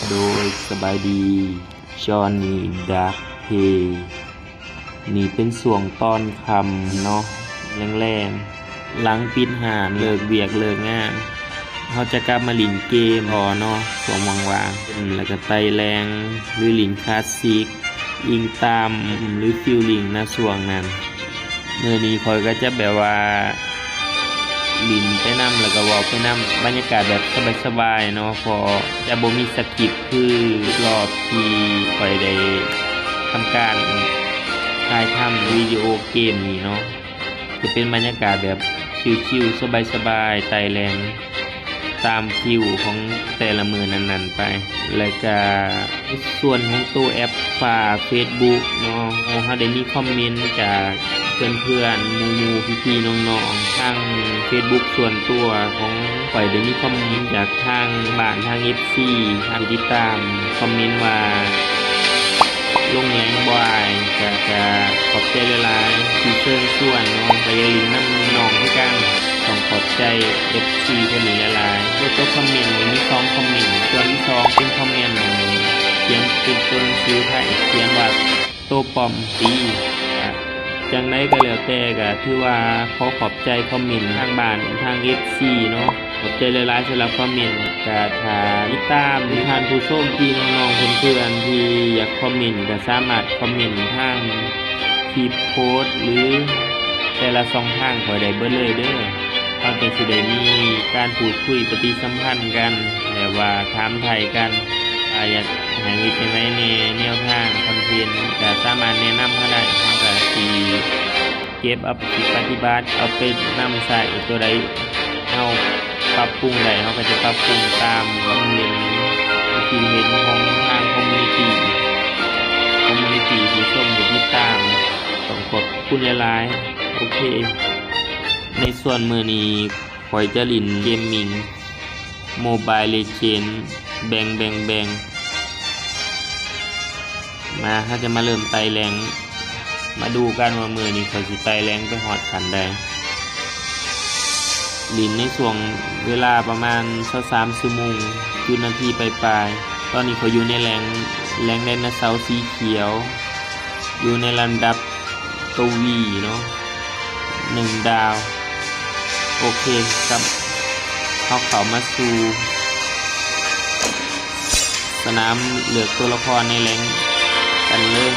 โดยสบายดีจอห์นนี่ดาร์คเพนี่เป็นส่วงตอนคำเนาะแรงๆหลังปิดห้านเลิกเวียกเลิกงานเขาจะกลับมาหลินเกมเนาะส่วงว่างๆแล้วก็ไตแรงหรือหลินคลาสสิกอิงตามหรือฟิลลิ่งนะส่วงนั้นเมื่อนี้คอยก็จะแบบว่าลินไปนำแล้วก็วอลไปนำบรรยากาศแบบสบายๆเนาะพอจะบ่มีสคริปต์คือรอบที่คอยได้ทำการถ่ายทำวิดีโอเกมนี่เนาะจะเป็นบรรยากาศแบบชิลๆสบายๆไต่แรงตามฟิวของแต่ละมือนั้นๆไปแล้วก็ส่วนของตัวแอปฝ่า Facebook เนาะเขาได้มีคอมเมนต์จากเพื่อนๆหมู่ๆพี่ๆน้องๆทาง Facebook ส่วนตัวของข่อยได้มีคอมเมนต์จากทางบ้านทาง FC ทางติดตามคอมเมนต์ว่าลงแรงบ่อยจะขอบใจหลายๆที่เชิญชวนเนาะไปลินน้ำน้องด้วยกันต้องขอบใจ FC คนนี้หลายๆตัวคอมเมนต์มี2คอมเมนต์ส่วนที่2เป็นคอมเมนต์เขียนเป็นตัวหนังสือไทยเขียนว่าโตปอมปีจังไดก็แล้วแต่ก็ถือว่าขอบใจคอมเมนต์ทางบ้านทาง FC เนาะขอบใจหลายๆสำหรับคอมเมนต์ก็ถ้าติดตามท่านผู้ชมพี่น้องๆเพื่อนๆที่อยากคอมเมนต์ก็สามารถคอมเมนต์ทางคลิปโพสต์หรือแต่ละช่องทางขอได้เบิดเลยเด้อเราจะสิได้มีการพูดคุยปฏิสัมพันธ์กันแบบว่าถามไทยกันอยากให้เฮ็ดจังได๋แนวทางคอนเทนต์ก็สามารถแนะนำเฮาได้เฮาก็สิเก็บเอาไปปฏิบัติเอาไปนำใช้ตัวใดเฮาปรับปรุงได้เฮาก็จะปรับปรุงตามความเห็นของทางคอมมูนิตี้ผู้ชมผู้ติดตามต้องขอบคุณหลายๆโอเคในส่วนมื้อนี้ข้อยจะเล่นเกมมิ่ง Mobile Legends แบงมาถ้าจะมาเริ่มไต่แรงมาดูกันว่ามือนี้เขาสิไต่แรงไปฮอดขันได้ลินในช่วงเวลาประมาณ23ชั่วโมงจุดนาทีปลายๆตอนนี้เขาอยู่ในแรงไดโนเสาร์สีเขียวอยู่ในลำดับตัววีเนาะ1 ดาวโอเคครับเข้ามาสู่สนามเลือกตัวละครในแรงกันเลย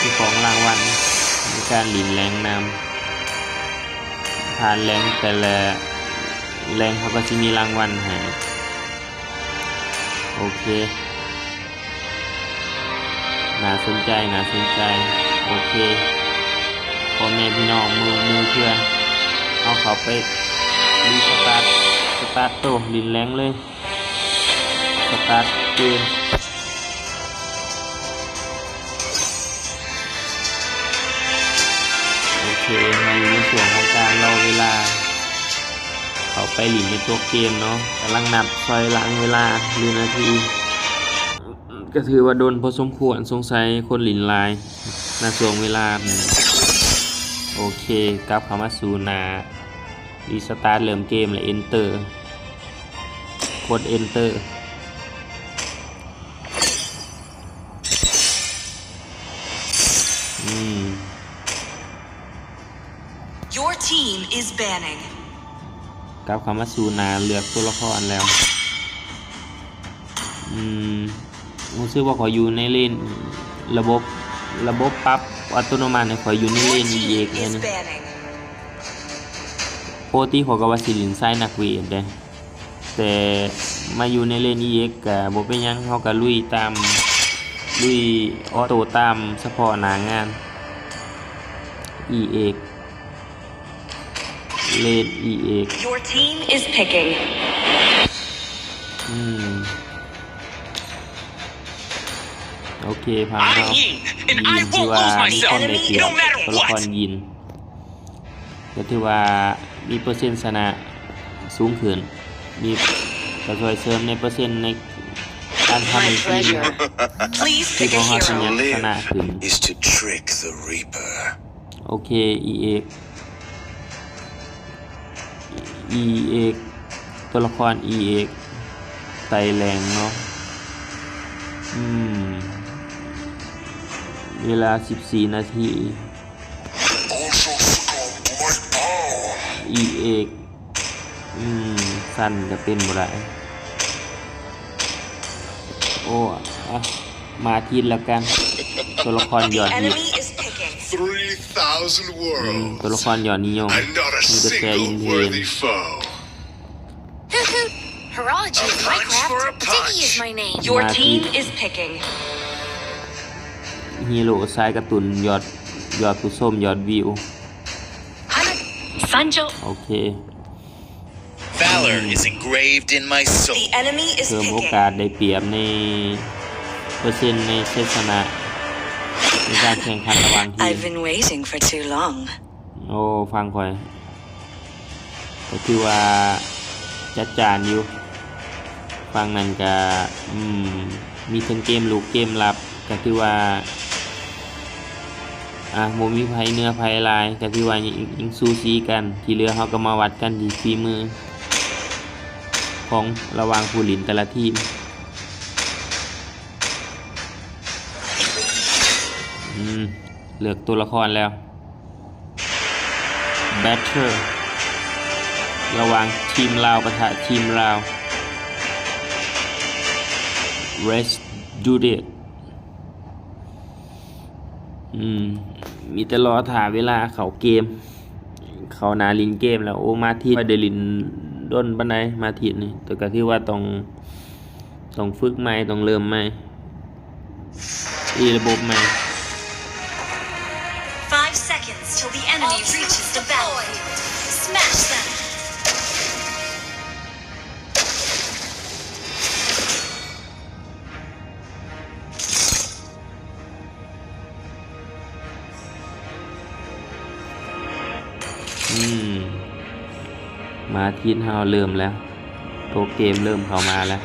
มีของรางวัลในการหลินแรงนำผ่านแรงแต่ละแรงเขาก็จะมีรางวัลให้โอเคน่าสนใจโอเคพ่อแม่พี่น้องมือเพื่อนเอาเขาไปรีสตาร์ทโตลินแรงเลยสตาร์ทเกมโอเคมาอยู่ในส่วนของการรอเวลาเขาไปหลินในตัวเกมเนาะกำลังนับซอยหลังเวลาหรือนาทีก็ถือว่าโดนพอสมควรสงสัยคนหลินลายในช่วงเวลาโอเคกลับเข้ามาสู่หน้ารีสตาร์ทเริ่มเกมและ Enter กด Enter Your team is banning กลับเข้ามาสู่หน้าเลือกตัวละครแล้วรู้สึกว่าขออยู่ในเลนระบบปรับอัตโนมัติขออยู่ในเลน EX เลยนะปกติขอยก็ว่าสิเล่นสายนักเวทเด้แต่มาอยู่ในเลน EX ก็บ่เป็นหยังเฮาก็ลุยออโต้ตามเฉพาะหน้างาน EX เลน EX Your team is picking โอเคพังเนาะยินที่ว่ามีคนได้เปรียบตัวละครยินก็ถือว่ามีเปอร์เซ็นต์ชนะสูงขึ้นมีกระช่วยเสริมในเปอร์เซ็นต์ใน การทำในทีม Please ที่ pick พว a กเขาจะ hero. ยังชนะขึ้น is to trick the Reaper. โอเค EX ตัวละคร EX ไตแรงเนาะเวลา14 นาที EX สั้นจะเป็นบ่ได้โอ้อะมาทีละกัน ตัวละครยอด The ฮิต enemy is picking. 3,000 worlds. ตัวละครยอดนิยม And not a มีแต่แค่อิน single เทน worthy foe. Horology A is punch for a Minecraft. Diggy is punch. my name. Your Mati. team is picking. ฮีโร่สายการ์ตูนยอดผู้ส้มยอดวิว Sanjo. โอเค Valor is engraved in my soul. The enemy is เพิ่มโอ picking. กาสได้เปรียบในเปอร์เซ็นต์ในชัยชนะในการแข่งขันระหว่างทีม I've been waiting for too long. โอ้ฟังค่อยก็คือว่าจัดจานอยู่ฟังนั้นก็มีทั้งเกมลุกเกมรับก็คือว่าโมมีไผเนื้อไผลายก็คือว่ายิงซูซีกันที่เหลือเขาก็มาวัดกันที่ฝีมือของระหว่างผู้เล่นแต่ละทีมเลือกตัวละครแล้วแบทเทอร์ระหว่างทีมลาวปะทะทีมลาว Let's do it มีแต่รอถ่าเวลาเขาเกม เขานาลินเกมแล้วโอ้มาทีไปเดลินด้นบันไดมาทีนี่แต่ก็ที่ว่าต้องฝึกใหม่ต้องเริ่มใหม่ระบบใหม่ 5 seconds till the enemy reaches the battlefield. Smash them. มาทีนเฮาเริ่มแล้วโตเกมเริ่มเข้ามาแล้ว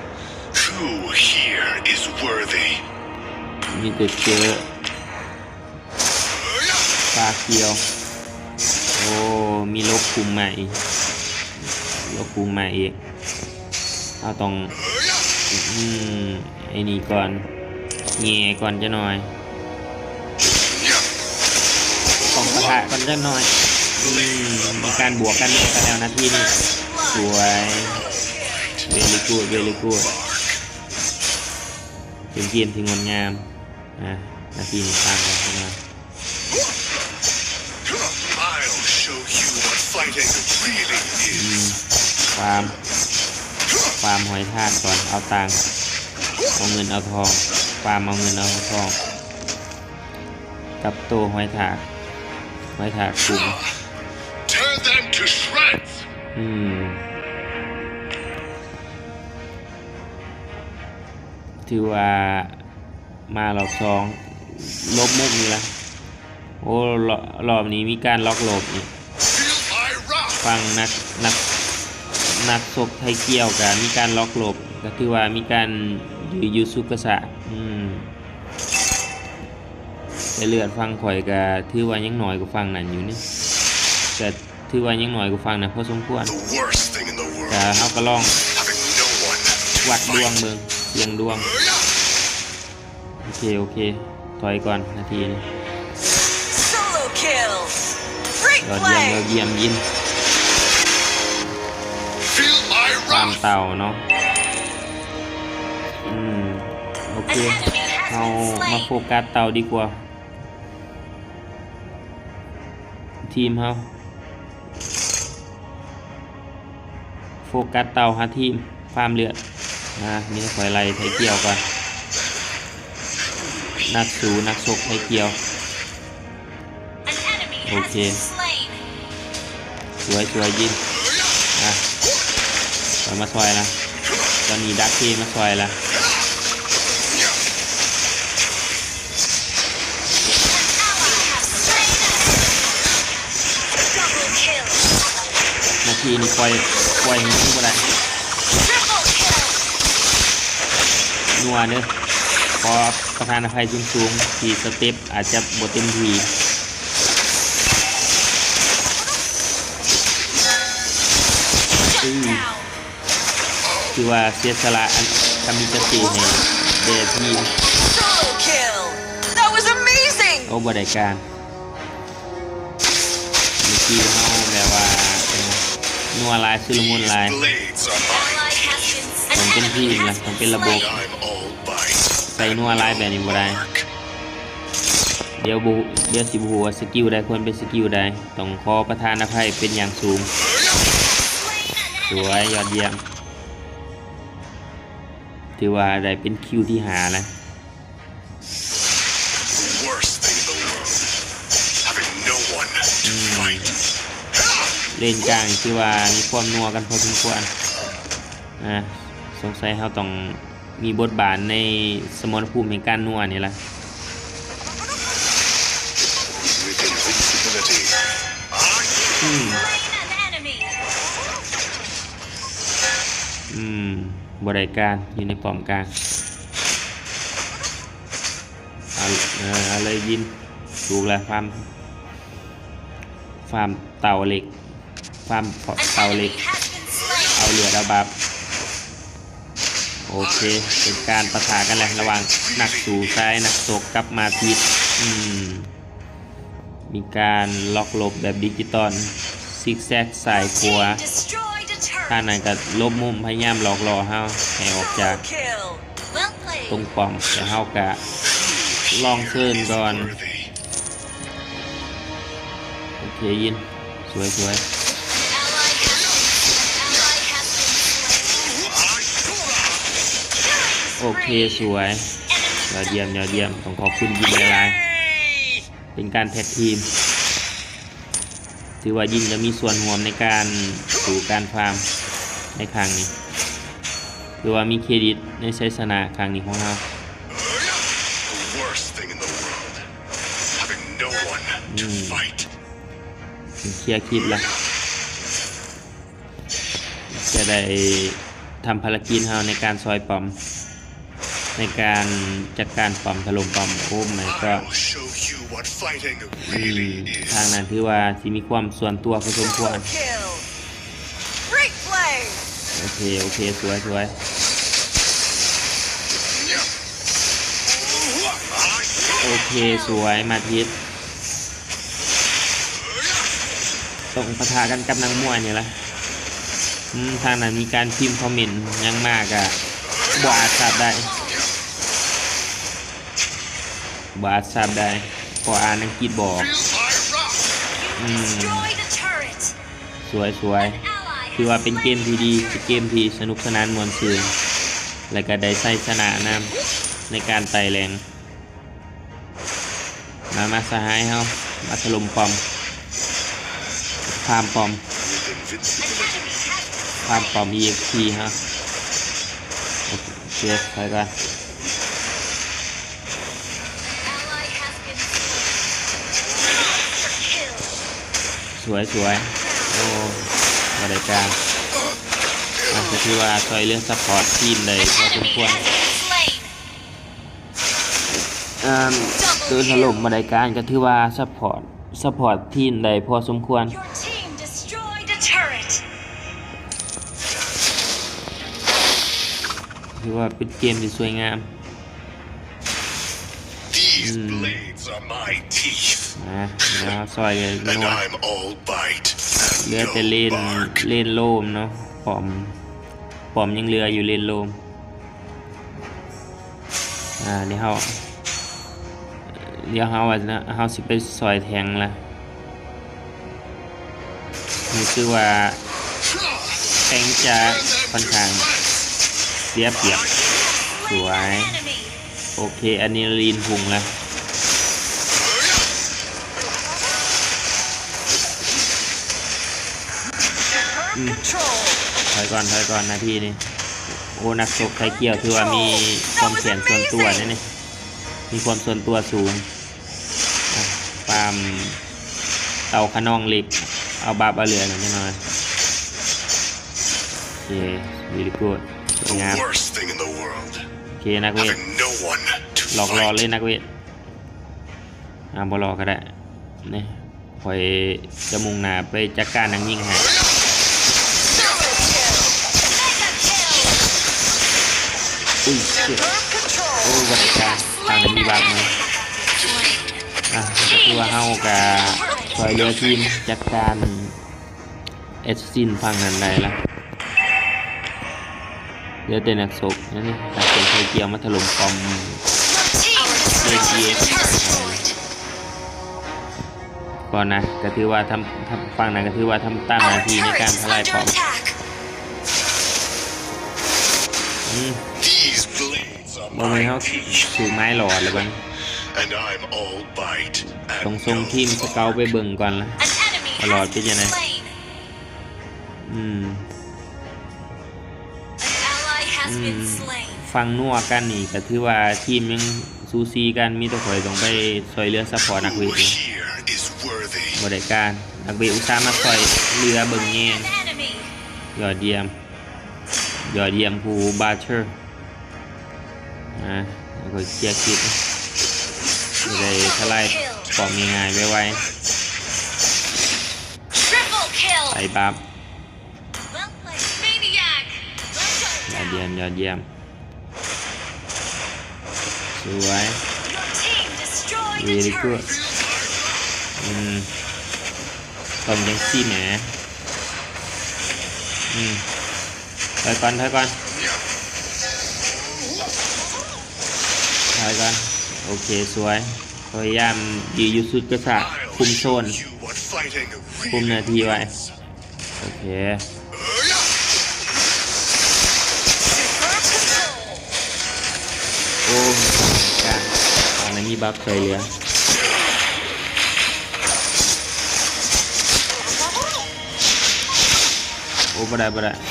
Who here is worthy? มีแต่เจอปลาเกียวโอ้มีลบคุมใหม่อีกเอาต้องไอ้นี่ก่อนแง่ก่อนจะหน่อยต้องปะทะก่อนจะหน่อยมีการบวกกันแล้วนาทีนี้สวยเวลิกูดเป็นเกมที่งดงามนาทีนี้ตามกันเข้ามา I'll show you what fighting really is. ความหอยทากก่อนเอาตังค์เอาเงินเอาทองเอาเงินเอาทองกับโตหอยทากกลุ่ม Tear them to shreds. ถือว่ามารอบ2ลบมุกนี่ละโอ้รอบนี้มีการล็อกหลบอีก Feel my wrath. ฟังนักศกไทยเกี่ยวกันมีการล็อกหลบก็ถือว่ามีการยูซุกะสะแต่เลือดฟังข่อยก็ถือว่ายังหน่อยกว่าฟังนั่นอยู่นี่แต่ถือว่ายังหน่อยกว่าฟังนะพอสมควร The worst thing in the world. แต่เฮาก็ลอง Having no one to วัดดวง fight. เบิ่งเสียงดวงโอเคถอยก่อนนาทีนี้ Solo kills. Great ยอด play. เยี่ยมยิน Feel my ตาม wrath. เต่าเนาะโอเค เอามาโฟกัสเต่าดีกว่า ทีมเฮาโฟกัสเต่าหาทีมฟาร์มเลือดมีนักข่อยไล่ไทยเกี่ยวก่อนนักชกไทยเกี่ยว An enemy has Okay. been slain. สวยยินต่อมาซอยละตอนนี้ดักเกมาซอยละ Ally has slain us. Double kill. นาทีนี้ปล่อยให้ทุกอะไร Triple kill. นั นัวเด้อขอประทานอภัยสูงๆที่สเต็ปอาจจะบ่เต็มที่คือว่าเสียสละอันคามิกาเซ่ให้เดทีม Solo kill. That was amazing. โอ้บ่ได้การเมื่อกี้เฮาแบบว่านัวลายชุลมุนลาย Blades are mine. Ally has been ต้องเป็นทีมนะต้องเป็นระบบ I'm all bite. ใส่นัวลายแบบนี้บ่ได้ Mark. เดี๋ยวสิบหัวาสกิลใดควรเป็นสกิลใดต้องขอประทานอภัยเป็นอย่างสูง สวยยอดเยี่ยมถือว่าได้เป็นคิวที่หานะ The worst thing in the world. Having no one to fight. เล่นกลางคือว่ามีความนัวกันพอสมควรสงสัยเราต้องมีบทบาทในสมรภูมิแห่งการนัวนี่แหละ With invincibility. slain an enemy. บริการอยู่ในป้อมกลางเอาเลยยินถูกแล้วฟาร์มเต่าเหล็กฟาร์ม An เต่าเหล็ enemy ก has been slain. เอาเหลือดาบับโอเคเป็นการประทะกันแหละระหว่างนักสู่ซ้ายนักตกกับมาทิศมีการล็อกหลบแบบดิจิตอลซิกแซกสายขวา Destroyed a ท่า turret. นั้นก็ลบมุมพยายามหลอกล่อเฮาให้ออกจาก Triple kill. Well ตรง played. ป้อมแต่เฮากะลองเชิญก่อน Worthy. โอเคยินสวย Ally has been slain. โอเคสวยยอดเยี่ยมต้องขอบคุณยินหลายๆเป็นการแท็กทีมถือว่ายินจะมีส่วนร่วมในการสู่การฟาร์มในครั้งนี้ถือว่ามีเครดิตในชัยชนะครั้งนี้ของเรา The worst thing in the world. Having no one to fight. เคลียร์คลิปแล้วจะได้ทำภารกิจเราในการซอยปอมในการจัดการปอมถล่มปอมโอ้ไม่ก็ I'll show you what fighting really ทาง is. นั้นถือว่าที่มีความส่วนตัวพอสมควร Triple kill. Great play. โอเคสวย โอเคสวยมาทิศต้องปะทะกันกับนางมวยนี่แหละทางนั้นมีการพิมพ์คอมเมนต์ยังมากอะบอาจทราบได้พออ่านอังกฤษบอก Destroyed a turret. สวย An ally คือว่า has เป็นเกม slain ที่ดีเป็นเกมที่สนุกสนานมวนซื่นและก็ได้ใช้ชนะนำในการไต่แรงมาสหายเฮามาถล่มปอมฟาร์มปอม With invincibility. ฟาร์มปอม EXP ฮะโอเคไปก่อน Ally has been slain. Kill. สวยโอ้บริการก็คือว่าซอยเรื่องซัพพอร์ตทีมเลยพอสม Enemy ควร has been slain. คือถล่มบริการก็ถือว่าซัพพอร์ตทีมได้พอสมควร Your team destroyed a turret. ถือว่าเป็นเกมที่สวยงาม These blades are my teeth. แล้วซอยเลย And นัว I'm all bite. เหลือ And แต่เล่น no bark. โลมเนาะปอมยังเหลืออยู่เล่นโลมเดี๋ยวเฮาว่านะเฮาสิไปซอยแทงละนี่คือว่าแทงจะค่อนข้างเสียเปรียบ สวย Slain an enemy. โอเคอะดรีนาลีนพุ่งแล้ว Control. ถอยก่อนนาทีนี้โอ้นักชกไทยเกี่ยวถือว่ามีความเขียนส่วนตัวนี่มีความส่วนตัวสูงฟาร์มเตาขนองเหล็กเอาบาบเอาเหลือหน่อย โอเควีดีกูดสวย The งาม worst thing in the world. เคนักเวท having no one to หลอกล่อ fight. เลยนักเวทบ่หลอกก็ได้นี่คอยจะมุ่งหน้าไปจัดการนางยิงให้ อุ้ยเชี่ย Superb control. โอ้บริการทางนั้นมีบางมืออ่ะก็คือว่าเฮากับคอยเรือทีมจัดการเอสซินฟังนั้นได้ละเรือแต่นักศกนั่นนี่นักเป็นไฟเกียวมาถล่มคอม Our turret has been destroyed. ก่อนนะก็ถือว่าทำฟังนั้นก็ถือว่าทำตามหน้า Our ที่ใน turret การ is ทลายค under อม attack. These blades are บ่แม่น my เฮา teeth, ถือไม้หลอดเลยบัด and I'm all bite ต้อง and ส่ง no ทีมสเกา thought. ไปเบิ่งก่อนละ An enemy Alo, has cái been gì này? slain. An ally has been slain. ฟังนัวกันนี่ก็ถือว่าทีมยังซูซีกันมีแตัวข่อยต้องไปซอยเรือซัพพอร์ตนักเว Who ทอยู่ here is worthy? บริการนักเวทอุตส่าห์มาซอยเรือเบิ่งแย่ง An enemy. ยอดเยี่ยมยอดเยี่ยมผู้บาเชอร์แล้วก็เคลียร์คิดจะได้ทลายปอมง่ายๆไว Triple kill. ๆไปบับ Well played. Maniac. ยอดเยี่ยมยอดเยี่ยมสวย Your team destroyed a Very good. turret. ต้มยังซี่แหมถอยก่อนถอยก่อนโอเคสวยพยายามยืนอยู่สุดกระสะ I'll คุมโซน show you what fighting คุม really นาทีไว้ is. โอเค Superb control. โอ้การตอนนั้นมีบัฟเคยเหลือโอ้บ่ได้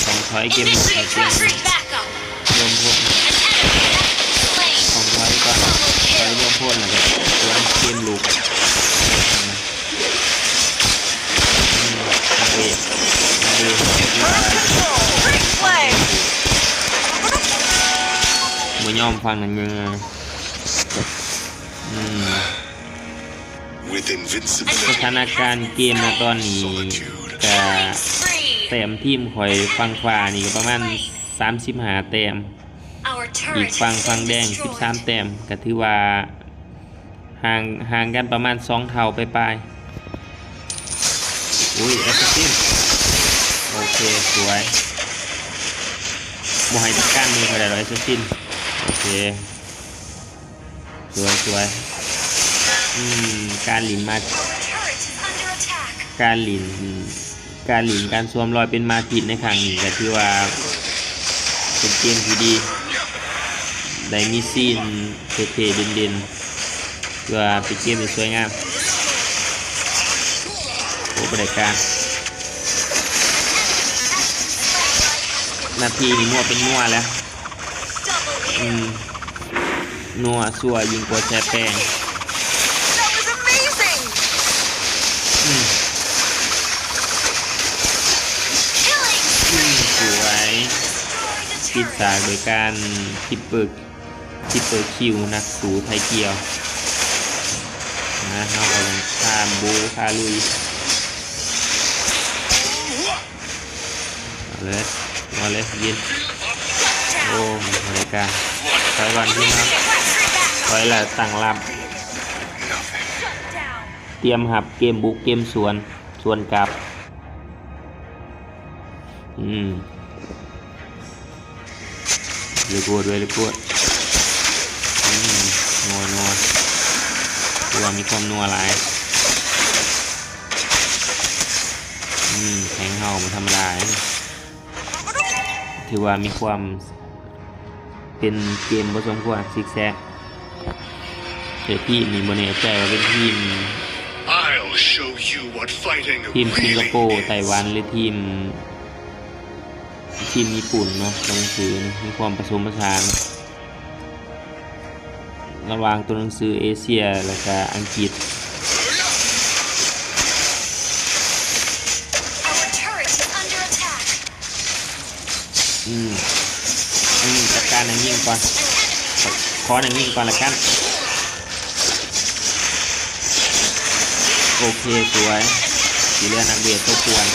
ต้องถอยเกม Initiate เกม retreat backup. รวมพวก An enemy has been slain. ต้องถอยก่อนถอยรวมพวกหน่อยตัวเกมลูกนักเวท Superb control. Great flame. มือย่อมฟังหนังยัง With ส invincibility ถานการณ์เกมนะตอนนี้ก็ Killing spree. แต้มทีมข่อยฟังฟ้านี่ก็ประมาณ35แต้ม Our อีก turret ฟัง has been แดง destroyed. 13แต้มก็ถือว่าห่างกันประมาณ2เท่าไปอุ้ยแอสซิสโอเคสวยบ่ให้จัดการมือเขาได้หรอกแอสซิสโอเคสวยการหลินมา Our turret is under attack. การสวมรอยเป็นมาติดในครั้งนี้ก็ถือว่าเป็นเกมที่ดีได้มีซีนเท่ๆเด่นๆเพื่อเป็นเกมที่สวยงามโอ้บริการนาทีนี้มั่วเป็นมั่วแล้ว Double kill. นัวสัวยิงกว่าแช่แป้ง That was amazing. Killing สวย destroyed a ปิด turret. ฉากโดยการทิปเปอร์คิวนักสู่ไทยเกียวนะเขากำลังข้ามบูข้าลุยมาเลยยินโอ้บริการถอยก่อนที่นะถอยแล้วตั้งรับ เตรียมหับเกมบุกเกมสวนกลับเลยกดเลยกดนัวตัวมีความนัวหลายแข็งเห่ามันธรรมดาถือว่ามีความเป็นเกมผสมควรซิกแซกแต่ทีมนี่บนเนใจว่าเป็นทีม I'll show you what fighting สิงค really โปร์ไต้ is. หวันหรือทีมญี่ปุ่นเนาะตัวหนังสือมีความผสมผสานระหว่างตัวหนังสือเอเชียและก็อังกฤษ Our turret is under attack. จัดการอันยิ่งก่อน An enemy ขอหนึ่งนิ่งก่อนละกันโอเคสวยสีเลือดนักเบียดตัวกวน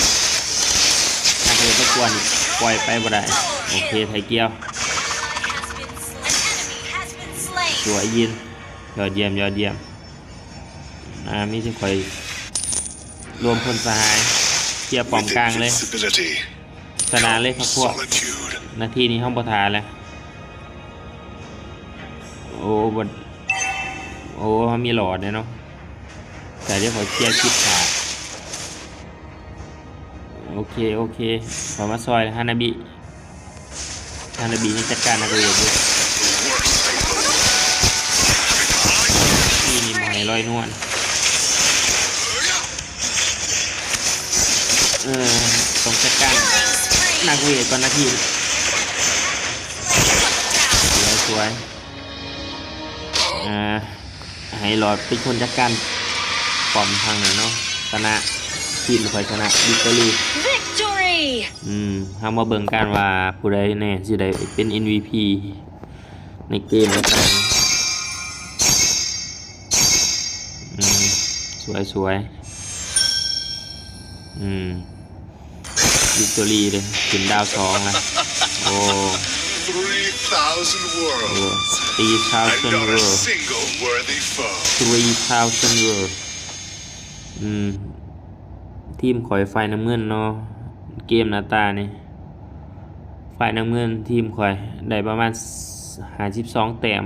นักเบียดตัวกวนปล่อยไปบ่ได้โอเคไทยเกียว Has been slain. สวยยินยอดเยี่ยมยอดเยี่ยมมีที่คอยรวมพลสหายเกียร์ป้อม With กลางเลย invincibility ชนะเลยครับพวก solitude. นาทีนี้ห้องประธานแล้วโอ้บดโอ้เขามีหลอดเนี่ยเนาะแต่เดี๋ยวขอเคลียร์คลิปขาดโอเคโอเคขอมาซอยฮานาบินี่จัดการนักเรียนด้วย The worst thing in the world. นี่หมายลอยนวลต้องจัดการนักเรียนก่อนนาทีสวยให้หลอดเป็นคนจัดการป้อมทางหน่อยเนาะชนะทีมคอยชนะวิกตอรี่ Victory! เฮามาเบิ่งกันว่าผู้ใดแน่สิได้เป็น MVP ในเกมแล้วกันสวยวิกตอรี่เลยถึงดาว2แล้วโอ้ 3,000 worlds. 3,000 And not a world single worthy foe. 3,000 world ทีมข่อยไฟน้ำเงินเนาะเกมหน้าตานี่ไฟน้ำเงินทีมข่อยได้ประมาณ52แต้ม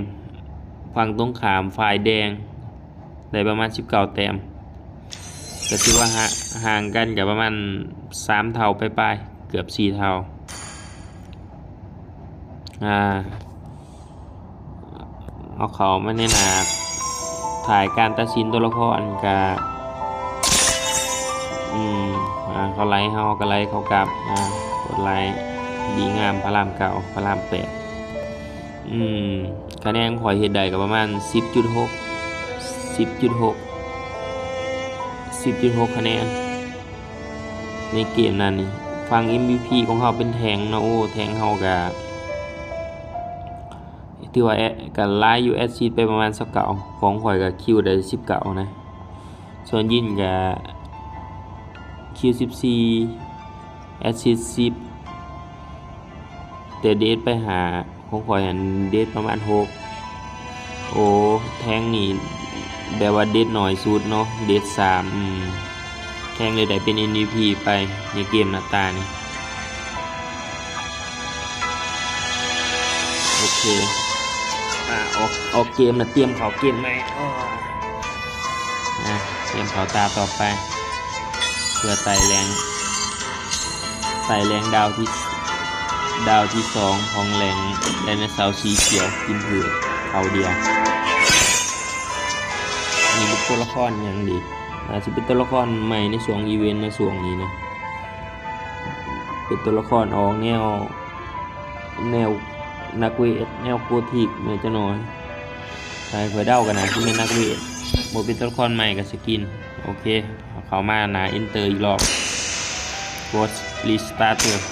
ฝั่งตรงข้ามฝ่ายแดงได้ประมาณ19แต้มก็ถือว่าห่างกันกับประมาณ3เท่าไปเกือบ4เท่าเอาเขามาในหนาถ่ายการตัดสินตัวละครกับเขาไล่เขาก็ไล่เขากลับกดไล่ดีงามพระรามเก่าพระราม8คะแนนข่อยเฮ็ดได้ก็ประมาณ 10.6 คะแนนในเกมนั้นนี่ฟัง MVP ของเขาเป็นแทงนะโอ้แทงเขาก็ถือว่าก็ไล่อยู่แอดซีดไปประมาณ19ของข่อยก็คิวได้19นะส่วนยินก็คิว14แอดซีด10แต่เดทไปหาของข่อยหันเดทประมาณ6โอ้แทงนี่แบบว่าเดทหน่อยสุดเนาะเดท3แทงเลยได้เป็น MVP ไปในเกมหน้าตานี่โอเคออกเกมนะเตรียมเขาเกมไหมเตรียมเขาตาต่อไปเพื่อไต่แรงดาวที่2ของแรงไดโนเสาร์สีเขียวกินเผือกเขาเดียวนี่เป็นตัวละครอย่างดีอาจจะเป็นตัวละครใหม่ในช่วงอีเวนต์ในช่วงนี้นะเป็นตัวละครออกแนวนักเวทแนวโกธิกเนี่ยจะน้อยใครเคยเดากันนะที่เป็นนักเวทโมเป็นตัวละครใหม่กับสกินโอเคเขามาหนาอินเตอร์อีกรอบโกสรีสตาร์เตอร์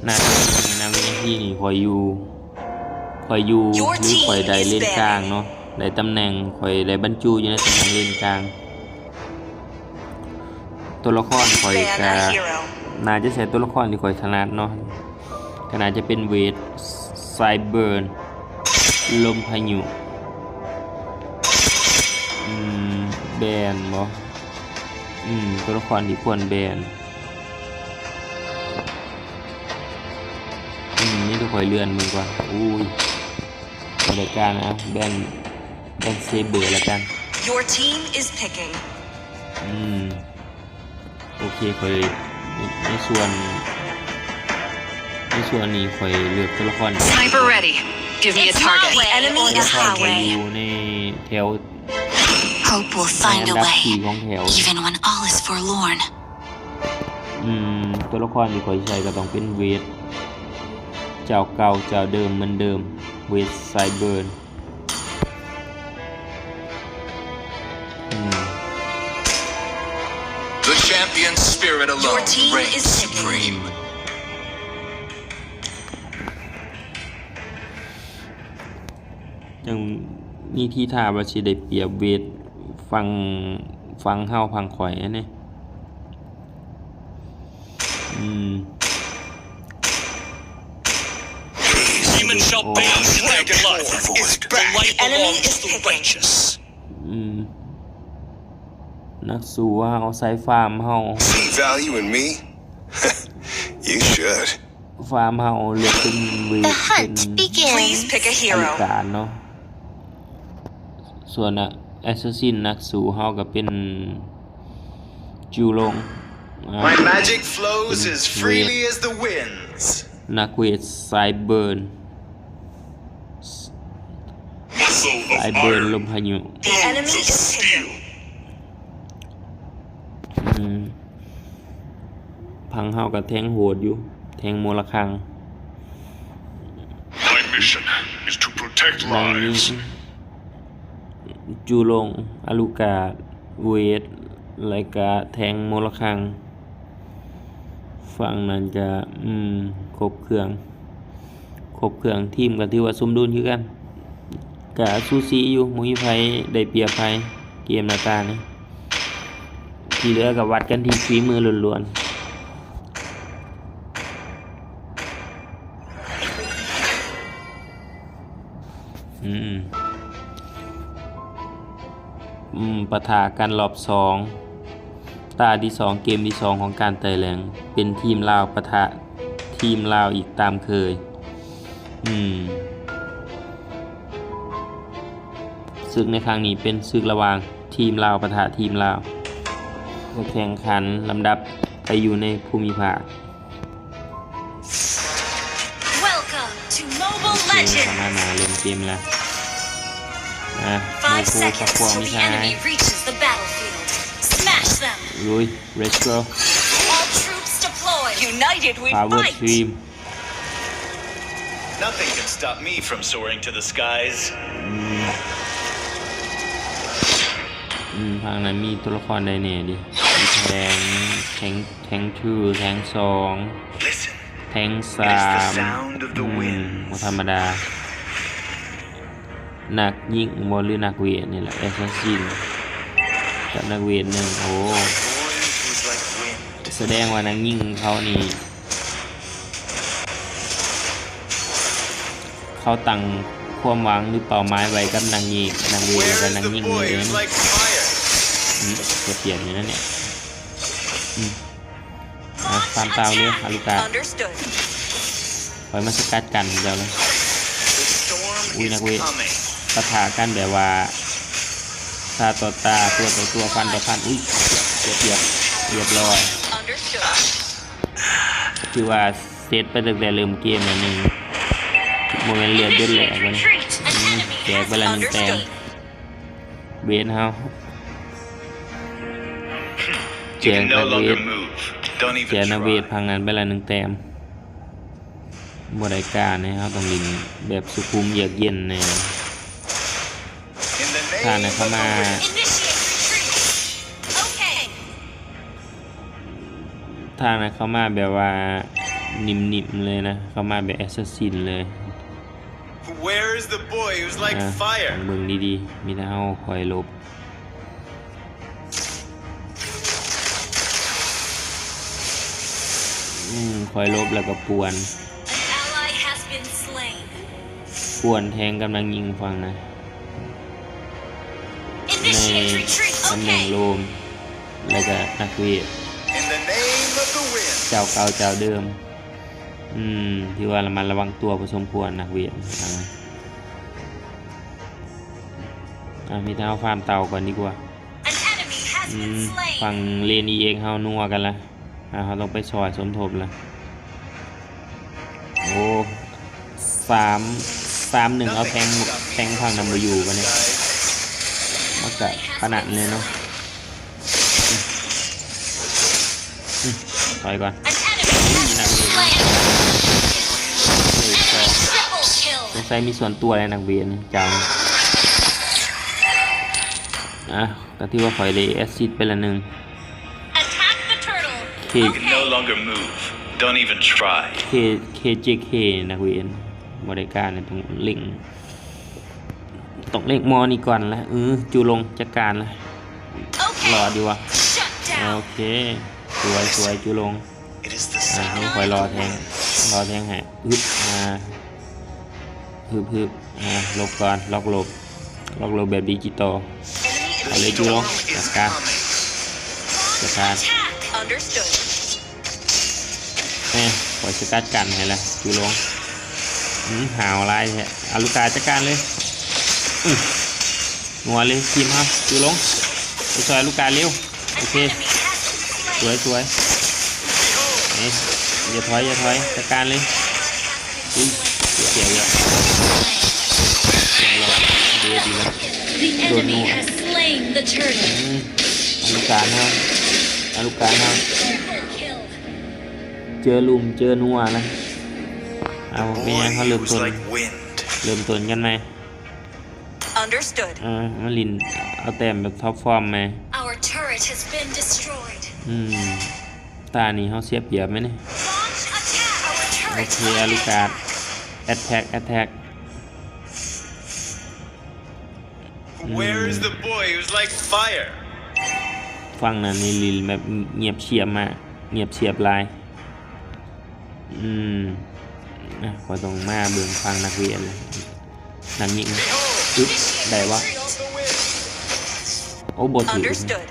น่าจะเป็นนักเวทที่นี่คอยอยู่หรือคอยได้เล่นกลางเนาะได้ตำแหน่งคอยได้บรรจุอยู่ในตำแหน่งเล่นกลางตัวละครคอยกาน่าจะใช้ตัวละครที่คอยถนัดเนาะก็น่าจะเป็นเวทไซเบิร์นลมพายุแบนบ่ตัวละครที่ควรแบนนี่ทุกคนเลื่อนมือก่อนอุ้ยรายการนะแบนเซเบอร์แล้วกัน Your team is picking. โอเคคอยในส่วนนี้คอยเลือกตัวละคร Sniper ready. Give me a target. The enemy ตัวละ is ครคอยอ highway. ยู่ในแถว Hope will ใน find อัน a ดับ way, 4ของแถว even when all is forlorn. ตัวละครที่คอยใช้ก็ต้องเป็นเวทเจ้าเก่าเจ้าเดิมเหมือนเดิมเวทไซเบิร์นThe champion's spirit Your alone team reigns is picking. supreme. จังนี่ที่ท่าว่าสิได้เปรียบเวทฟังเฮาพังข่อยอันนี้Demon shall bathe in their blood. The light Enemy belongs is to the picking. righteous. นักสู้ว่าเอาไซฟาร์มเฮา See value in me? You should. ฟาร์มเฮาเลือกเป็นเวท The เป็น hunt Please begins. pick a อลิ hero. การเนาะส่วนแอสซัสซินนักสู้เฮาก็เป็นจูลง My magic flows as freely as the winds. นักเวทสายเบิร์น Muscle สาย of เบิร์น iron. ลมพายุ The enemy Of is steel. picking. พังเฮากับแทงโหดอยู่ แทงโมลคัง My mission is to protect ในนี้ lives. จูลงอลูกาเวทรายกาแทงโมลคัง ฝั่งนั้นจะครบเครื่องทีมกันที่ว่าสมดุลคือกันกะซูซีอยู่มุ้ยไผได้เปรียบไผเกมหน้าตานี่ที่เหลือกับวัดกันที่ฝีมือล้วนปะทะกันรอบ2ตาที่2เกมที่2ของการไต่แหลงเป็นทีมลาวปะทะทีมลาวอีกตามเคยศึกในครั้งนี้เป็นศึกระหว่างทีมลาวปะทะทีมลาวจะแข่งขันลำดับไปอยู่ในภูมิภาค Welcome to Mobile เกม Legends. สามารถมาเล่นเกมแล้วโม 5 โคสัก seconds พวก till ไม่ the ใช่ enemy reaches the battlefield. Smash them. ลุย let's go All troops deployed. United we power fight. team Nothing can stop me from soaring to the skies. ทางนั้นมีตัวละครใดแน่ดิมีแทง2แทง2 Listen. แทง It is the 3 sound of the wind. บ่ธรรมดานักยิงบอลหรือนักเวทนี่แหละแอสซัสซินกับนักเวทหนึ่งโอ้ Voice was like wind. แสดงว่านักยิงเขานี่เขาตั้งความหวังหรือเป้าหมายไว้กับนักยิงนักเวท Where กับ is นัก the ยิง boy เอง who's like fire? จะเปลี่ยนอยู่นั่นเนี่ย Launch ตามตาวเรียก attack. อารุกา Understood. ปล่อยมันสกัดกันเดี๋ยวเลย The storm Uy, is nagwi. coming. ปะทะกันแบบว่าตาต่อตาตัวต่อตัวฟันต่อฟันอุ้ยเรียบร้อย Understood. คือว่าเซตไปตั้งแต่เริ่มเกมแล้วหนึ่งโมเมนต์เลือดเดือดแหลก Initiate วันนี้ retreat. An enemy แจก has ไปละหนึ่งแต้ม escaped. เบสเฮาแจ You ก can นั no กเว longer ท move. Don't แจก even นักเวท try. พังนั้นไปละหนึ่งแต้มบรายการนะครับต้องลินแบบสุขุมเยือกเย็นเนี่ย In the ถ้า name นะ of เข้า the มา wind. Initiate retreat. Okay. ถ้านะเข้ามาแบบว่านิ่มๆเลยนะเข้ามาแบบแอสซัสซินเลย Where is the boy who's like ต้ fire? องเบิ่งดีๆมีแต่เฮาคอยลบคอยลบแล้วก็ป่วน An ally has been slain. ป่วนแทงกำลังยิงฟังนะ ใน Initiate retreat. ตำแหน่ง Okay. โลม แล้วก็นักเวท In the name of the wind. เจ้าเก่าเจ้าเดิม ที่ว่าระมัดระวังตัวพอสมควรนักเวทมีแต่เฮาฟาร์มเต่าก่อนดีกว่า An enemy has been ฝั่ง slain. เลนอีเองเฮานัวกันละเขาต้องไปซอยสมทบละโอ้3-1เอาแทงพังนำมาอยู่กันเนี่ยมันก็ขนาดเลยเนาะถอยก่อน An enemy has been slain. เฮ้ย Enemy triple kill. สงสัยมีส่วนตัวอะไรนักเวียนจังก็ที่ว่าคอยเลยแอซิดไปละหนึ่ง Attack the turtle. เค You can no longer move. Don't even try. KJK นักเวียนบริการในตรงลิงก์ ต้องเลขมอนี่ก่อนละจูลงจัดการละ Okay. รอดีวะ Shut โอ down. เคสวยจูลง It is the ให้ sound คอยรอแทงให้ฮึบลบก่อนล็อกลบแบบดิจิตอล The Allez, storm Joulon. is D'accord. coming. จัดการ Understood. คอยสกัดกันให้ละจูลงหาวลายแท้อาลูกาจัดการเลยงัวเลยทีมครับจูลงไปช่วยลูกกาเร็วโอเค Enemy has been สวยอย่าถอยจัดการเลยเสียเยอะดีแล้ว The enemy has slain the turtle. อาลูกาครับ Kill. เจอลุมเจอนัวนะเอา The เป็นยัง boy เขาเริ่ม who's ต้น like wind. กันไหม Understood. มาลินเอาแต้มแบบท็อปฟอร์มไหม Our turret has been destroyed. ตานี่เขาเสียเปรียบไหมเนี่ย Launch attack. Our โอ turret เค is อา under ลูกา attack. แอตแทก Where is the boy who's like fire? ฟังนั้นนี่ลินแบบเงียบเชียบมากเงียบเชียบลายขอต้องมาเบิ่งฟังนักเรียนเลยนั่นยิงได้วะ โอ้บทถือ Understood.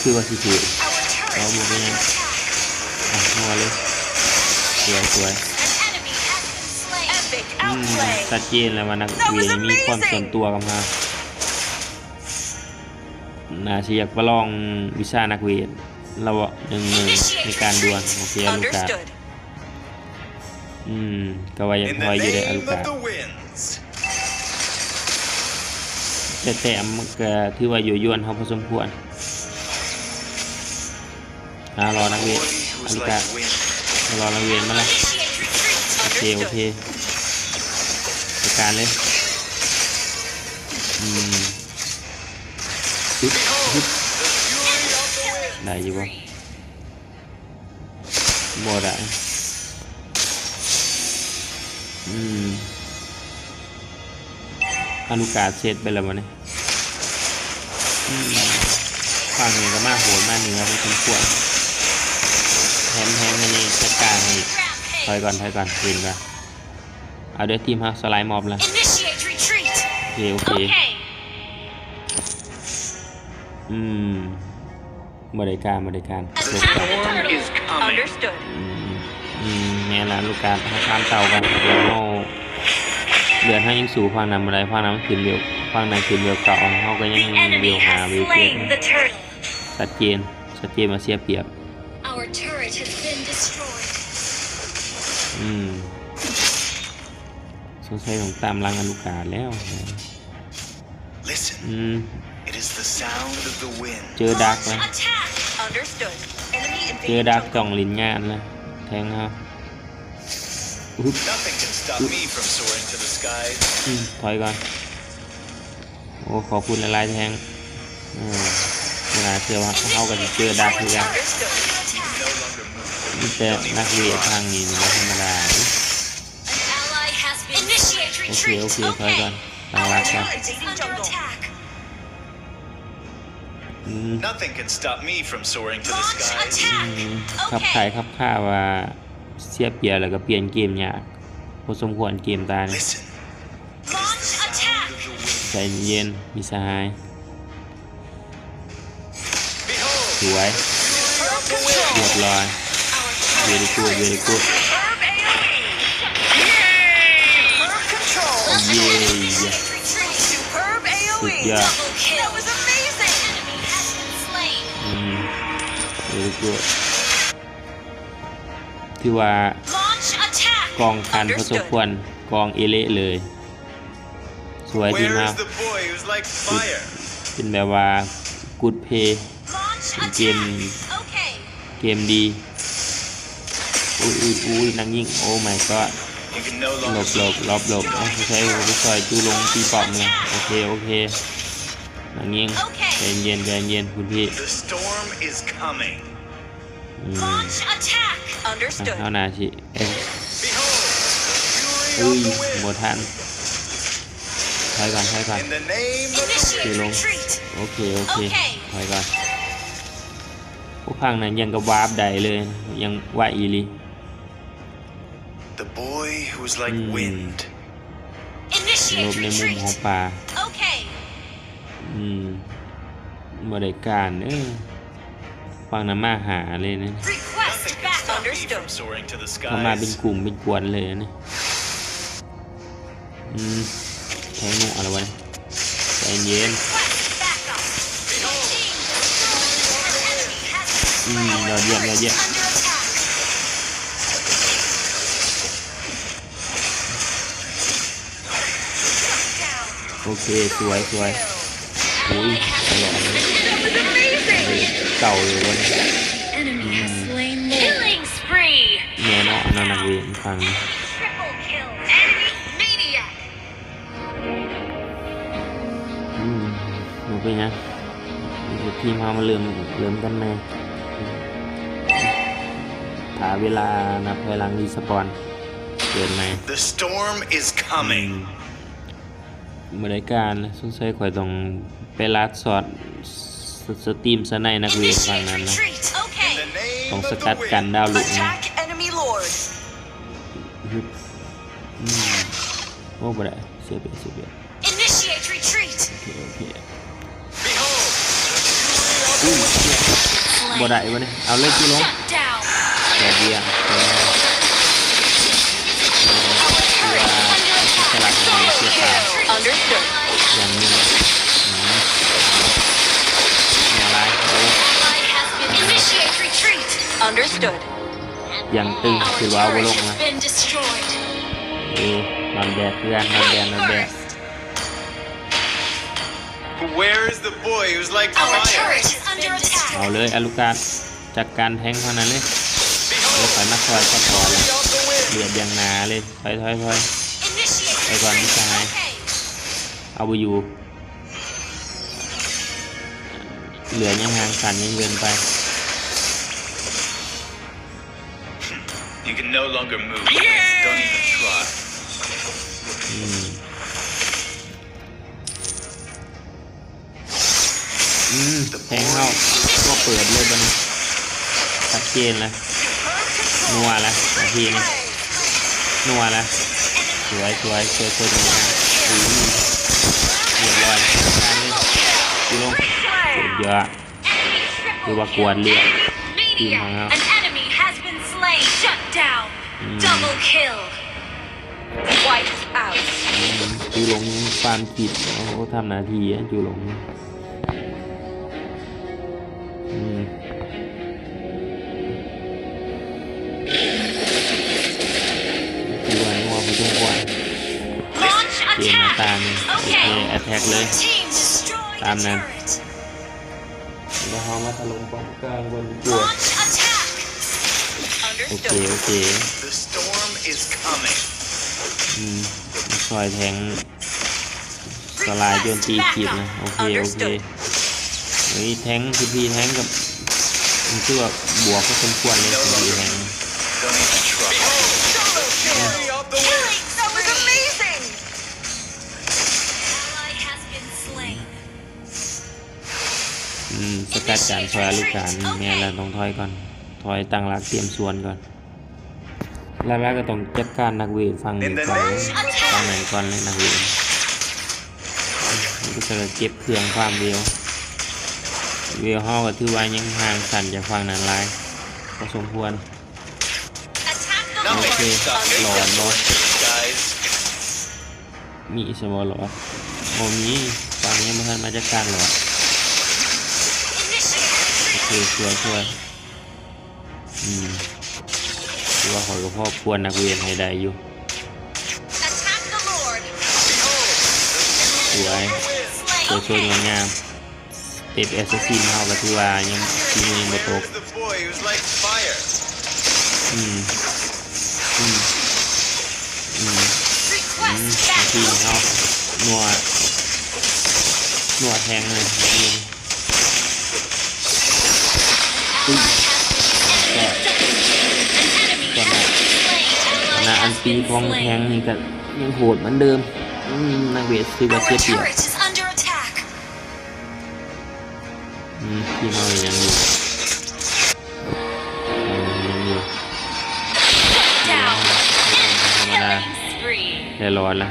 คือว่าสิถือ Our turret Oh, is moving under in. attack. งัวเลยสวย An enemy has been slain. Epic outplay. ชัดเจนเลยว่านักเรียนมีความส่วนตัวกันมาน่าจะอยากประลองวิชานักเรียนเรา1-1ในการดวลโอเคอาลูกา Understood. ก็ว่ายัง In พอ the อยู่ได้อา name ลู of กา the winds. แต่แต้มก็ถือว่าอยู่ย่วนเขาพอสมควรรอนัก The เรียน boy อา who's ลูกา like wind. รอนักเรียนมาละ Initiate retreat. โอเคจัดการเลยได้อยู่บ่ได้อาลูกาเซตไปแล้ววะเนี่ยฟังนี่ก็มาโหดมาเหนือพอสมควรแทงอันนี้จัดการให้ถอยก่อนเห็นก่อนเอาเดี๋ยวทีมฮะสไลด์มอบแล้ว Initiate retreat. โอเค Okay. บริการลบก่อน Storm is coming. Understood. แม่ละลูกการข้ามเต่ากันเดี๋ยวเดือนให้ยังสู่ฟังนำอะไรฟังน้ำขึ้นเร็วฟังในขึ้นเร็วเก่าเขาก็ยัง The เร็ enemy วหา has เร็วเจ็ด slain the turtle. ชัดเจนมาเสียเปรียบ Our turret has been destroyed. สงสัยต้องตามรังอลูกาแล้ว Listen, it is the sound of the wind. เจอดักแล้ว Attack. Understood. Enemy เจอ invading ดัก jungle. จ่องลินงานแล้วแทงเขา Nothing can stop me from soaring to the skies. ถอยก่อนโอ้ขอบคุณหลายๆแทงเวลาเชื่อว่าเขาก็จะเจอดักคือกัน Understood. No longer move. มีแต่นักเรียนทางนี้นี่ธรรมดา An ally has been initiate โอเค retreat. ถอยก่อนตั้งรักก่อน Turret is under attack. Nothing can stop me from soaring to the Launch skies. attack. ขับ Okay. ขับข่าว่าเสียเปรียบแล้วก็เปลี่ยนเกมยากพอสมควรเกมตาเนี่ย Listen, Launch attack. of the wind. ใจเย็นมีสหาย Behold, สวย Turret control. เรียบร้อย very good very good Herb AoE. Yay! Herb control. เย้ Initiate retreat. Superb AoE. Yeah. Double kill. That was amazing. Enemy has been slain. very good ที่ว่า Launch attack. กองคันพอสมควรกองเอเละเลย สวยดี where มาก is the boy who's like fire? เป็นแบบว่า good play Launch Game. attack. Okay. เกมดีอุ้ยนังยิงโอ้ my god You can no หล longer บใช้หัวไปซอยจูลงตีปอบเลยโอเคนังยิงใจเย็นคุณพี่ The storm is coming. Launch attack. Understood. เอาหนาชิ Behold, the fury อุ้ย of the wind. หมดทัน ถอยก่อน In the name of the Initiate Long. retreat. โอเค Okay. ถอยก่อนพวกพังนั้นยังกับวาร์ปได้เลย ยังว่าอีหลี The boy who was like wind. ล Initiate บในมุม retreat. ของป่า Okay. บ่ได้การฟังนั้นมาหาเลยนะ Request Nothing can backup. stop me Understood. from soaring to the เขามาเป็น skies. กลุ่มเป็นกวนเลยนะแทงหมูอะไรวะเนี่ยใจเย็น Request backup. Team destroyed. An enemy has been slain. Our ยอดเยี่ยม turret ยอดเยี่ยม is under attack. โอเคสวยโอ้ยตลอดเลยเก่าเลยวะเนี่ย Enemy has slain more. Killing spree. แม่เนาะอันนั้นนักเรียนฟัง Triple kill. Enemy maniac. มันเป็นไงทีมเรามาเริ่มกันไหมถาเวลานับถอยหลังรีสปอนเกิดไหม The storm is coming. บริการสงสัยข่อยต้องไปลัดสอดสตรีมซะในนักเรียนฟัง Initiate นั้นนะ retreat. In Okay. the name ต้อง of ส the กัดกัน wind. ดาวลุกนะ Attack enemy lord. โอ้บ่ได้เสียเปรียบ Initiate retreat. โอเค Behold, บ่ได้วะเนี่ยเอาเลยกี่ลง Shut down. ยอดเยี่ยมสลัดเสียขาด Understood. อย่างนี้อะไร Ally has been initiate retreat. Understood. อย่างตึง Our คือว่าบ่ล turret งนะ has been destroyed. นอนแดดเพื่อนนอนแดด First. where is the boy who's like Our fire? turret is under attack. เอาเลยอลูกาจัดการแทงเท่านั้นเลยแล้ว Behold, ถอยมาคอยก็ถอย fury of the wind. เลือดยังหนาเลยถอย Initiate Hold on, retreat. Mr. High. Okay. เอาไปอยู่เหลือยังห่างกันยังเกินไป You can no longer move. Don't even try. แทงเข้าก็เปิดเลยบัดนชัดเจนเลยนัวแล้วนาทีนี้นัวแล้วสวยตรงนี้เรียบร้อยการเลยกูลงสุดยอด Enemy triple Iwa kill. kuwan liat. Enemy Team maniac. hangout. An enemy has been slain. Shut down. Double kill. Wiped out. จูหลงฟาร์มกิดเขาทำหน้าที่จูหลงคือว่างัวผู้ชมกวน Launch เกมมาตาม attack. โอเค Okay. แอทแทกเลย Team destroyed Tam the nè. turret. แล้วเขามาถล่มป้อมกลางบนจวด Launch attack. โอเค Understood. โอเค The storm is coming. ซอยแทงสลายโจนตีขีดนะโอเคโอเคเฮ้ยแทงคือพี่แทงกับมันคือว่าบวกก็สมควรเลยคือพี่แทง Don't even try. Behold, fury of the wind. That was amazing. Ally has been slain. สกัดการซอยลูกการแม่เราต้องถอยก่อนถอยตั้งหลักเตรียมส่วนก่อนแล้วก็ต้องจัดการนักเวทฟังนี้ก่อนฟังไหนก่อนเลยนักเวทก็จะเก็บเครื่องความเร็วห้อก็ถือว่ายังห่างสั่นจากฟังนั้นหลายพอสมควร Attack the Nothing Okay. lord. can stop me Lord, from Lord. soaring to the skies. มีสมอหรอโมมีฟังยังไม่ทันมาจัดการหรอ Initiate โอเค retreat. ช่วยคือว่าขอยกับพ่อควรนักเรียนให้ได้อยู่ Attack the lord. สวย Slain. สวย Okay. งามเต็มแอสซินเขาก็ถือว่ายังทีมือมาต Where ก is the boy who's like fire? Request นาที backup. เขานัวแทงเลยนักเรียน Ally has been defeated. An enemy has been slain. ขณะ Ally อัน has ตี been ของแทง slain. นี่ก็ยังโหดเหมือนเดิม นักเวทซื้อมา Our เสียเปรียบ turret is under attack. ทีมเรายังอยู่ยังอยู่ Down. ธรรมดา Killing spree. ได้รอดละ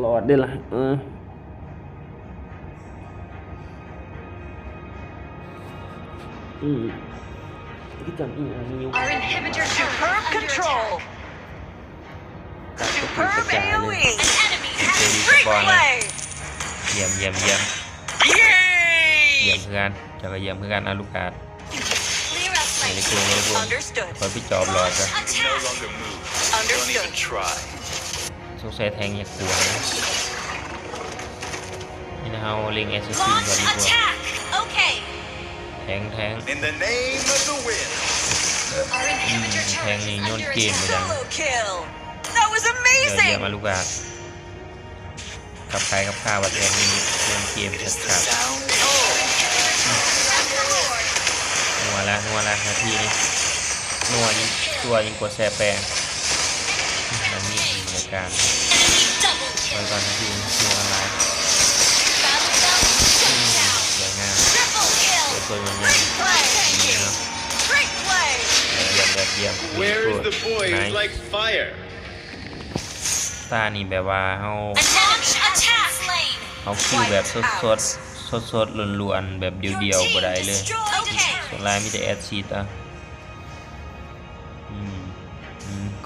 รอดได้ละพี่จังอีอันนี้อยู่ Our inhibitor turret Superb is under control. attack. การกระตุ้นก Superb ระจายเลย AoE. An enemy เจ has อดีส Freak ปอนนะ play. เยี่ยมเยี่ยมเยี่ยม Yay! เยี่ยมเพื่อนจะก็เยี่ยมเพื่อนอาลูกาด clear us ใน like ครัวในครัว Understood. คอยพี่จอบรอจ้ะ No attack. longer move. Don't even Understood. try. สงสัยแทงอยากกลัวนะนี่นะเฮาเล็งแอสซิสซิน Launch ก่อนดีกว่า attack. Okay. แทง In the name of the wind. Our inhibitor แทง turret นี่ is โยน under เกมไป attack. จัง Solo kill. That was เยี่ยม amazing. มาลูกาดกับใครกับข้าวัดแทงนี่โยนเกม It ชั is ด the ขาด sound.นัวละนาทีนี้นัวยิ่งตัวยิ่งกว่าแซ่แปงมันมีรายการ Enemy double ไว้ kill. ก่อนนาทีนี้นัวอะไร Battle belt shut down. สวยงาม Triple สวย kill. สวยงาม Great play. นี่นะ Great play. เยี่ยมแบบเยี่ยม Where is the boy who ไหน likes fire? ตานี่แบบว่าเฮา Launch attack. Slain. เอาคิวแบบสดล้วนๆแบบเดียวๆบ่ได้เลย Okay. ส่วนลายมีแต่แอดชีต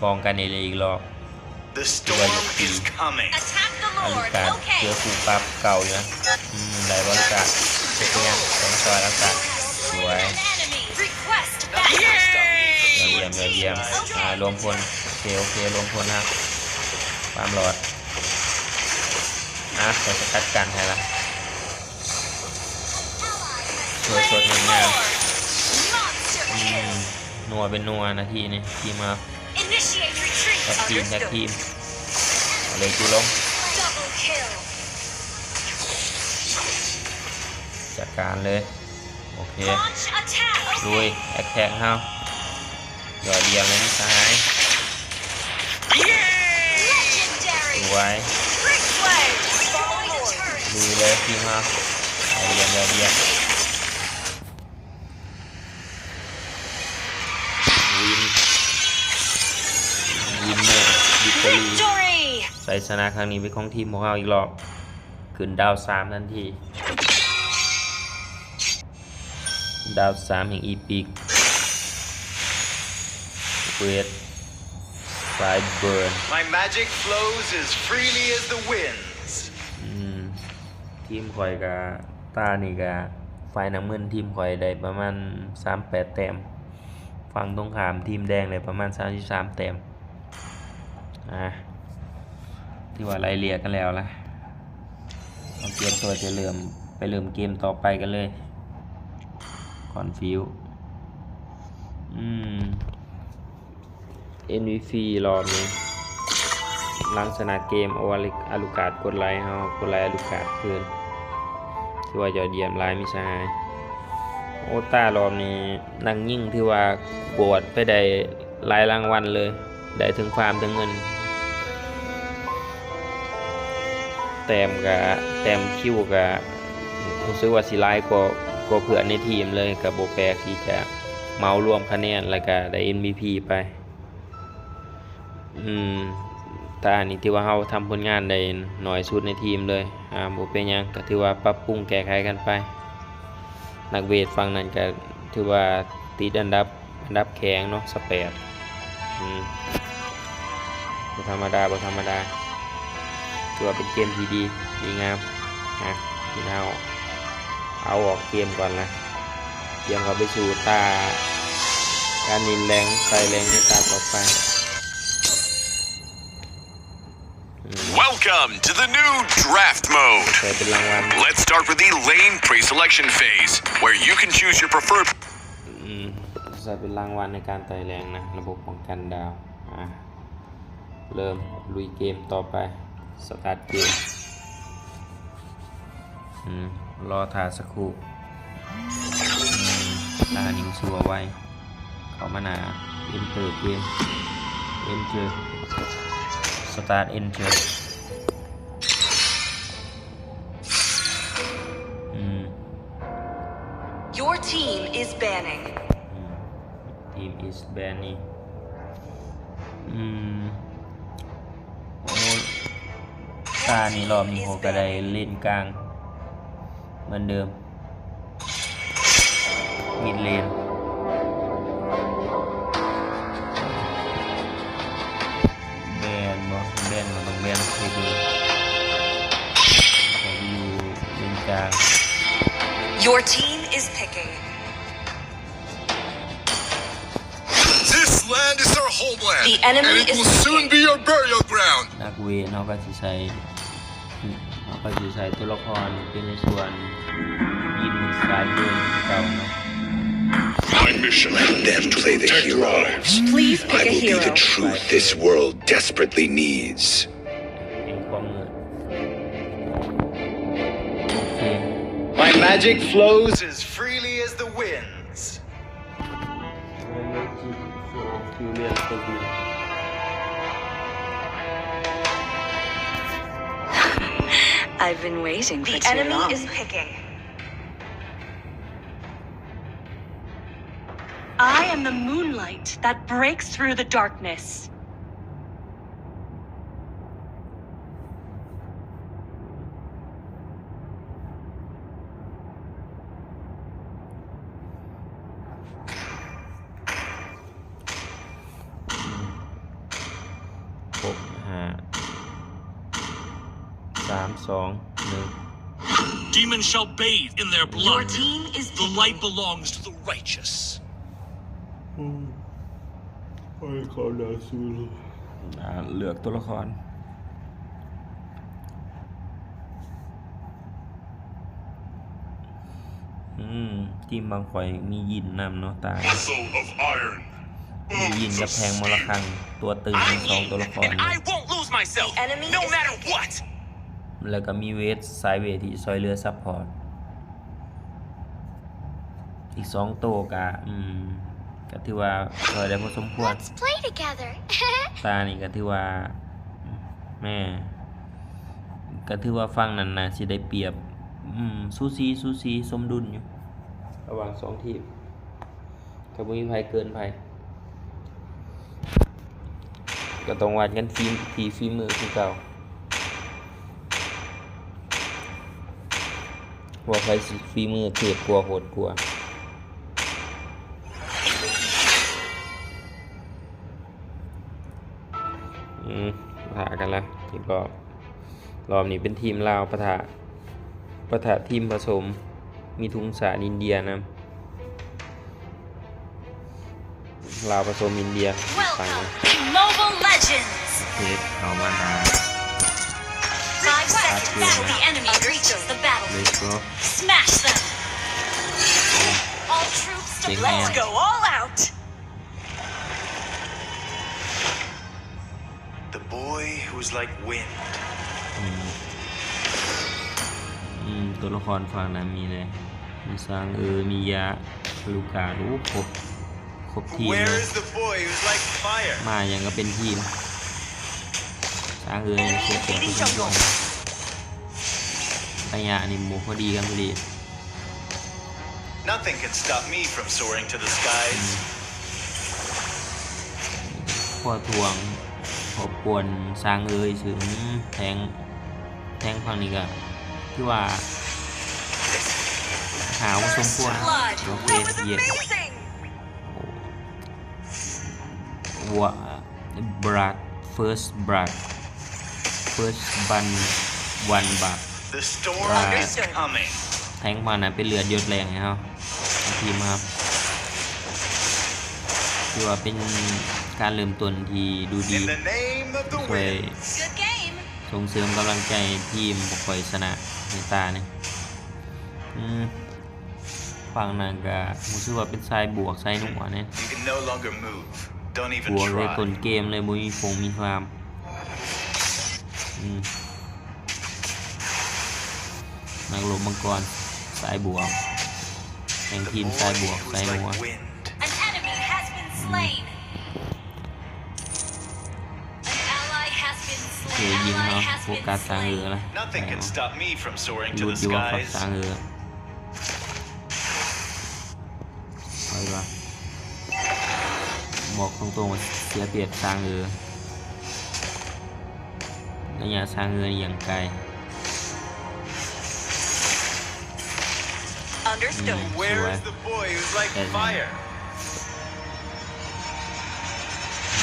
กองกันเลยอีกรอบ The storm is coming. Attack the อาลู Lord. กาเจอ Okay. คู่ปรับเก่าอยู่นะได้บอลลูกาเช็คยังต้องซอยอากาศสวย An enemy. Request เยี่ยมเยี่ยมรวมพลโอเครวมพลนะความหลอดใส่สกัดกันให้ละสดงาม Monster kill. นัวเป็นนัวนาทีนี่ทีมา Initiate retreat. แท็กทีมเอาเลยจูลง Double kill. จัดการเลยโอเค Launch attack. ลุยแอคแท็กเฮาหยอดเยี่ยมเลยนี่สหาย Legendary. สวย Great play. Follow Destroy the Lord. turret. ลุยเลยทีมเฮาเยี่ยมวินเนอร์วิกตอรี่ Victory. ชัยชนะครั้งนี้เป็นของทีมของเราอีกรอบขึ้นดาว3ทันทีดาว3แห่งอีพิกเวทไฟเบิร์น My magic flows as freely as the winds. ทีมข่อยกับตานี่กับไฟน้ำเงินทีมข่อยได้ประมาณ38แต้มฝั่งตรงข้ามทีมแดงได้ประมาณ33แต้มที่ว่าไล่เลี่ยกันแล้วล่ะเราเตรียมตัวจะเริ่มเกมต่อไปกันเลยคอนฟิวMVP รอบนี้หลังชนะเกมอาลูกาดกดไลค์เฮากดไลค์อาลูกาดคืนที่ว่าจะเยี่ยมไลค์มิสหายโอต้ารอบนี้นักยิ่งที่ว่าบวชไปได้หลายรางวัลเลยได้ถึงฟาร์มถึงเงินแต้มคิวกับรู้สึกว่าสิไลค์กว่าเพื่อนในทีมเลยกับโบแปกที่จะเมารวมคะแนนแล้วก็ได้ MVP ไปแต่อันนี้ที่ว่าเราทำผลงานได้น้อยสุดในทีมเลยบ่เป็นหยังก็ถือว่าปรับปรุงแก้ไขกันไปนักเวทฝั่งนั้นก็ถือว่าติดอันดับแข็งเนาะสเปดบ่ธรรมดาถือว่าเป็นเกมที่ดีงามที่เราเอาออกเกมก่อนนะเตรียมเข้าไปสู่ตาการนินแรงใส่แรงในตาต่อไป Welcome to the new draft mode. ใส่เป็นรางวัล Let's start with the lane pre-selection phase, where you can choose your preferred ใส่เป็นรางวัลในการไต่แรงนะระบบป้องกันดาวเริ่มลุยเกมต่อไปสตาร์ทเกมรอถ่ายสักครู่ตานิ้วสัวไว้เข้ามาหนา Enter เกม Enter Start Enter team is banning. Team is banning โอ้ตานี่รอบนี้ผมก็ได้เล่นกลางเหมือนเดิมมิดเลนแบนมาต้องแบนไปดูเขาอยู่เล่นกลาง Your team is picking. This land is our homeland, The enemy and it is will soon be your burial ground. นักเวทเขาก็สิใช้ตัวละครเป็นในส่วนยิงสายเดินเก่าเนาะ My mission: let them play the heroes. Please I pick a will be the hero. truth this world desperately needs. แห่งความมืดโอเค My magic flows as freely as the winds. คิวเรียนตัวบิน I've been waiting for The too enemy long. is picking. I am the moonlight that breaks through the darkness. 3 2 1 Demons shall bathe in their Your blood. team is The picking. light belongs to the righteous. เลือกตัวละครทีมบางข่อยมียินนำเนาะตา Muscle of iron. มียินกับแพงมลคังตัวตึงทั้งสองตัวละคร won't lose myself, The enemy is picking. what. แล้วก็มีเวทสายเวทที่ซอยเรือซัพพอร์ตอีก2ตัวก็ถือว่าซอยได้พอสมควร Let's play together. ตานี่ก็ถือว่าแม่ก็ถือว่าฟังนั้นน่ะสิได้เปรียบซูซีสมดุลอยู่ระหว่าง2ทีมก็บ่มีไผเกินไผก็ต้องวัดกันฝีมือคือเก่าว่าใครสิฝีมือเทพกว่าโหดกว่าปะทะกันละทีรอบนี้เป็นทีมลาวปะทะทีมผสมมีทุงสารอินเดียนะลาวผสมอินเดียฟัง Welcome to Mobile Legends. เทปเอามาหา 5 seconds till the enemy reaches the เล battlefield. สโก้ Smash them. All troops Big deployed. man. Let's go all out. The boy who's like wind. ตัวละครฝั่งนั้นมีเลยมีซางมียะลูกาดูครบทีม Where เลย is the boy who's like fire? มาอย่างก็เป็นทีมซางยังเสียเปรียบผู้ชมด้วยระยะนี่หมูพอดีกันพอดี Nothing can stop me from soaring to the skies. พ่อทวงพบกวนซางถึงแทงฝั่งนี้ก็ที่ว่าหาวสมควร Blood. โอเค That was เหยียด amazing. วัว blood first one blood The storm Right. is coming. แทงมานะเป็นเลือดหยดแรงให้เฮาทีมครับถือว่าเป็นการเริ่มต้นที่ดูดี In the name of the ช่วย wind. Good game. ส่งเสริมกำลังใจทีมบ่ค่อยชนะในตาเนี่ยฝั่งนั้นก็รู้สึกว่าเป็นสายบวกสายหนุ่มเนี่ย You can no longer move. Don't บ even วกเลยต้น try. เกมเลยบ่มีฟงมีความนักรบมังกรสายบวกแห่ง The ทีม boy สายบวก who's สายหัว like wind. An enemy has been slain. An ally has been เดี๋ยว slain. ยิง Ally เนาะ has โฟ been กัสทาง slain. ละ Nothing can stop me from soaring to รูด the อยู่ว่าฝัก skies. ทาง อยว่าบอกตรงๆว่าเสียเปรียบสร้างระยะสร้างอย่างไกล Understood. Where is the boy who's like fire?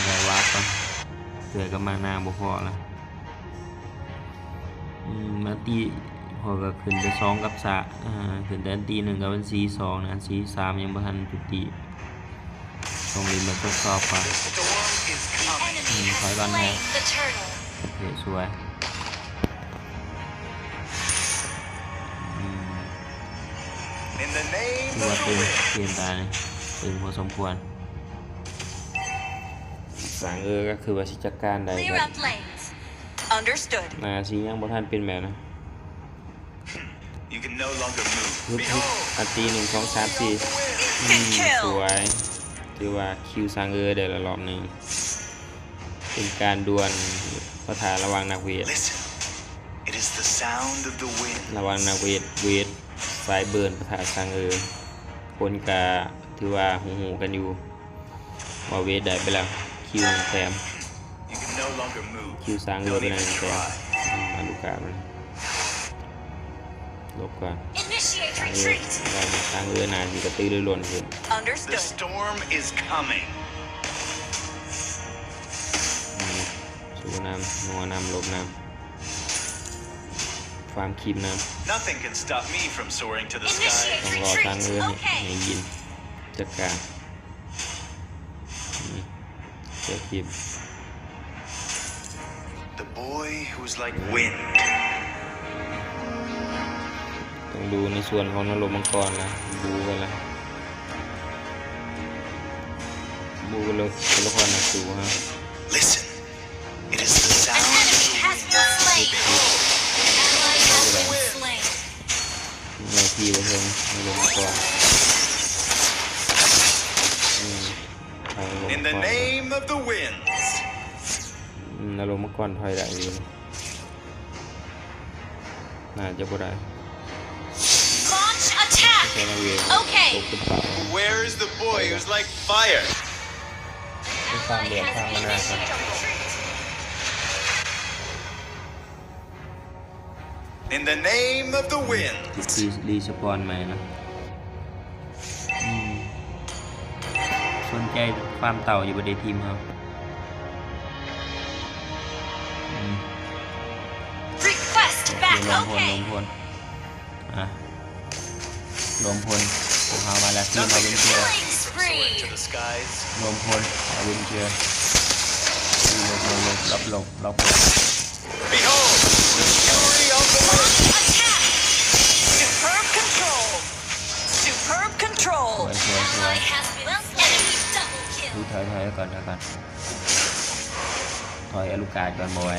เดี๋ยวว่าก่อนเสือก็มาหน้าบ่พอแล้วมาตีพอก็ขึ้นไป2กับ3ขึ้นแต่อันตี1กับอันสี2นะอันสี3ยังบ่ทันจุดตีต้องรีบมาทดสอบก่อน Storm is coming. Enemy has Phải gần slain nè. the turtle. โอเคสวยIn the name ถือว่า of ตึ the ง wind. เกมตานี่ตึงพอสมควรสร้างก็คือว่าสิจัดการได้ Clear แบบ up lanes. Understood. หน้าสิยังบ่ทันเป็นแบบนะ You can no longer move. ฮึบ Behold, อันตี1 2 3 4 Instant สว kill. ยถือว่าคิวสร้างได้ละรอบหนึงเป็นการดวลปะทะระหว่างนักเวท listen. It is the sound of the wind. ระหว่างนักเวทสายเบิร์นปะทะสร้างคนก็ถือว่าหูๆกันอยู่ว่าเวทได้ไปแล้วคิว1แต้ม You can no longer move. คิวสร้าง Don't ไปแล้ว even 1แต้ม try. มาดูการมันลบก่อน Initiate สร้าง retreat. สร้างนานสิกระตือรือร้นขึ้น The Understood. storm is coming. สู้น้ำนัวน้ำลบน้ำความคีบน้ำ Nothing can stop me from soaring to the Initiate. sky. ต้องรอสร้างให้ยินจัดการเจ้าคีบ The boy who's like wind. ต้องดูในส่วนของนรกมังกรนะบูกันละบูกันเลยตัวละครนักสู้ฮะ Listen. It is the An sound of enemy the has been slain. An ally has been slain. แนวที่ไว้เพิ่งนรกมังกรทางนรก In มั the งกร name of the winds. นรกมังกรถอยได้ดีน่าจะบ่ได้ Launch attack. แค่นักเวท Okay. ตกเป็นเป่า Where is the boy who's like fire? An Found ally it, has found been it, retreat. In the name of the winds. รีสปอนใหม่นะสนใจฟาร์มเต่าอยู่ประเดทีมครับ Request ล back. มพล Okay. อ่ะลมพลพวกเขามาแล้วทีมมา Nothing วิน can เชียร์ stop me from soaring to the skies. ลมพลมาวินเชียร์ลบ Behold, the fury of the wind. Attack. Superb control. Superb ส control. วยสวย Ally has been enemy double ดู kill. ถอยก่อนถอยอลูกาดก่อนบอย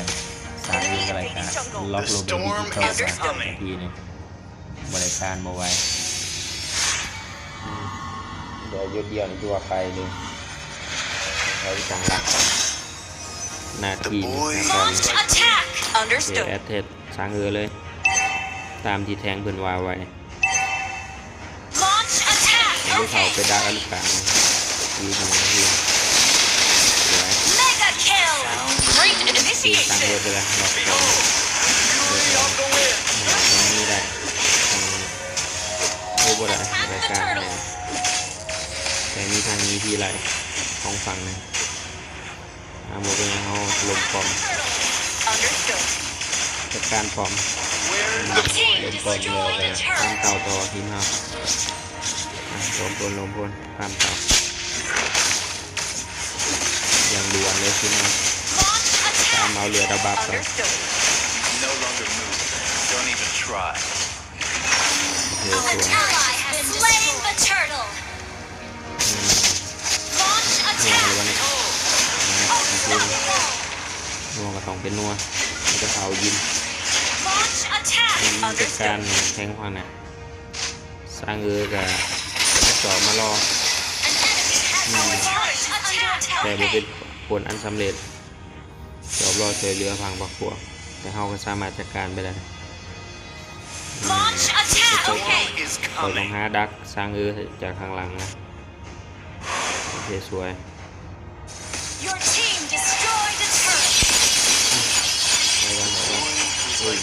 สามยิงอะไรกันล็อกลงไปที่เข้าสามทีนี่บริการบอยเดี๋ยวยดเดียวนี่ตัวไปเลยใช้จังหลักหน้าที่ในการ Launch attack. เจ Understood. แอดเทสสร้างเลย ตามที่แทงเพิ่นว่าไว้ Launch attack. ไม่เขา Okay. ไปดักอลูกาทีทำอะไรทีสวย Mega kill. Great ตีตั้งเลย initiation. ไปแล้วล็อก Behold, the fury of the wind. นี้ได้โอ้บ่ได้รายการเลยแต่มีทางนี้ที่ไรของฝั่งนึงโมเป็นเขาลมปอม Understood. จัดการปอม Where is ล the ม Team ปอมเลย destroyed a ตาม turret. เต่าต่อทีมครับลมพลตามเต่าอย่างด่วนเลยทีมครับ Launch ตาม attack. เอาเรือระบับครับ Understood. no longer move? Don't even try. โอเค An สวย ally has slain the turtle. Launch นัว attack. เลยวันนี้ Unstoppable. นัวก็ต้องเป็นนัวมันจะเผายิน Launch attack. จัดการแทงความน่ะสร้างกับจอบมารอ An enemy has been launched attack. แต่บ่เป็น Okay. ผลอันสำเร็จจอบรอช่วยเหลือพังบักพวกแต่เฮาก็สามารถจัดการไปได้ Launch attack. Storm Okay. is เราต้อง coming. หาดักสร้างจากข้างหลังนะ เคสวย Your team destroyed a turret. ไปกันโอ้ย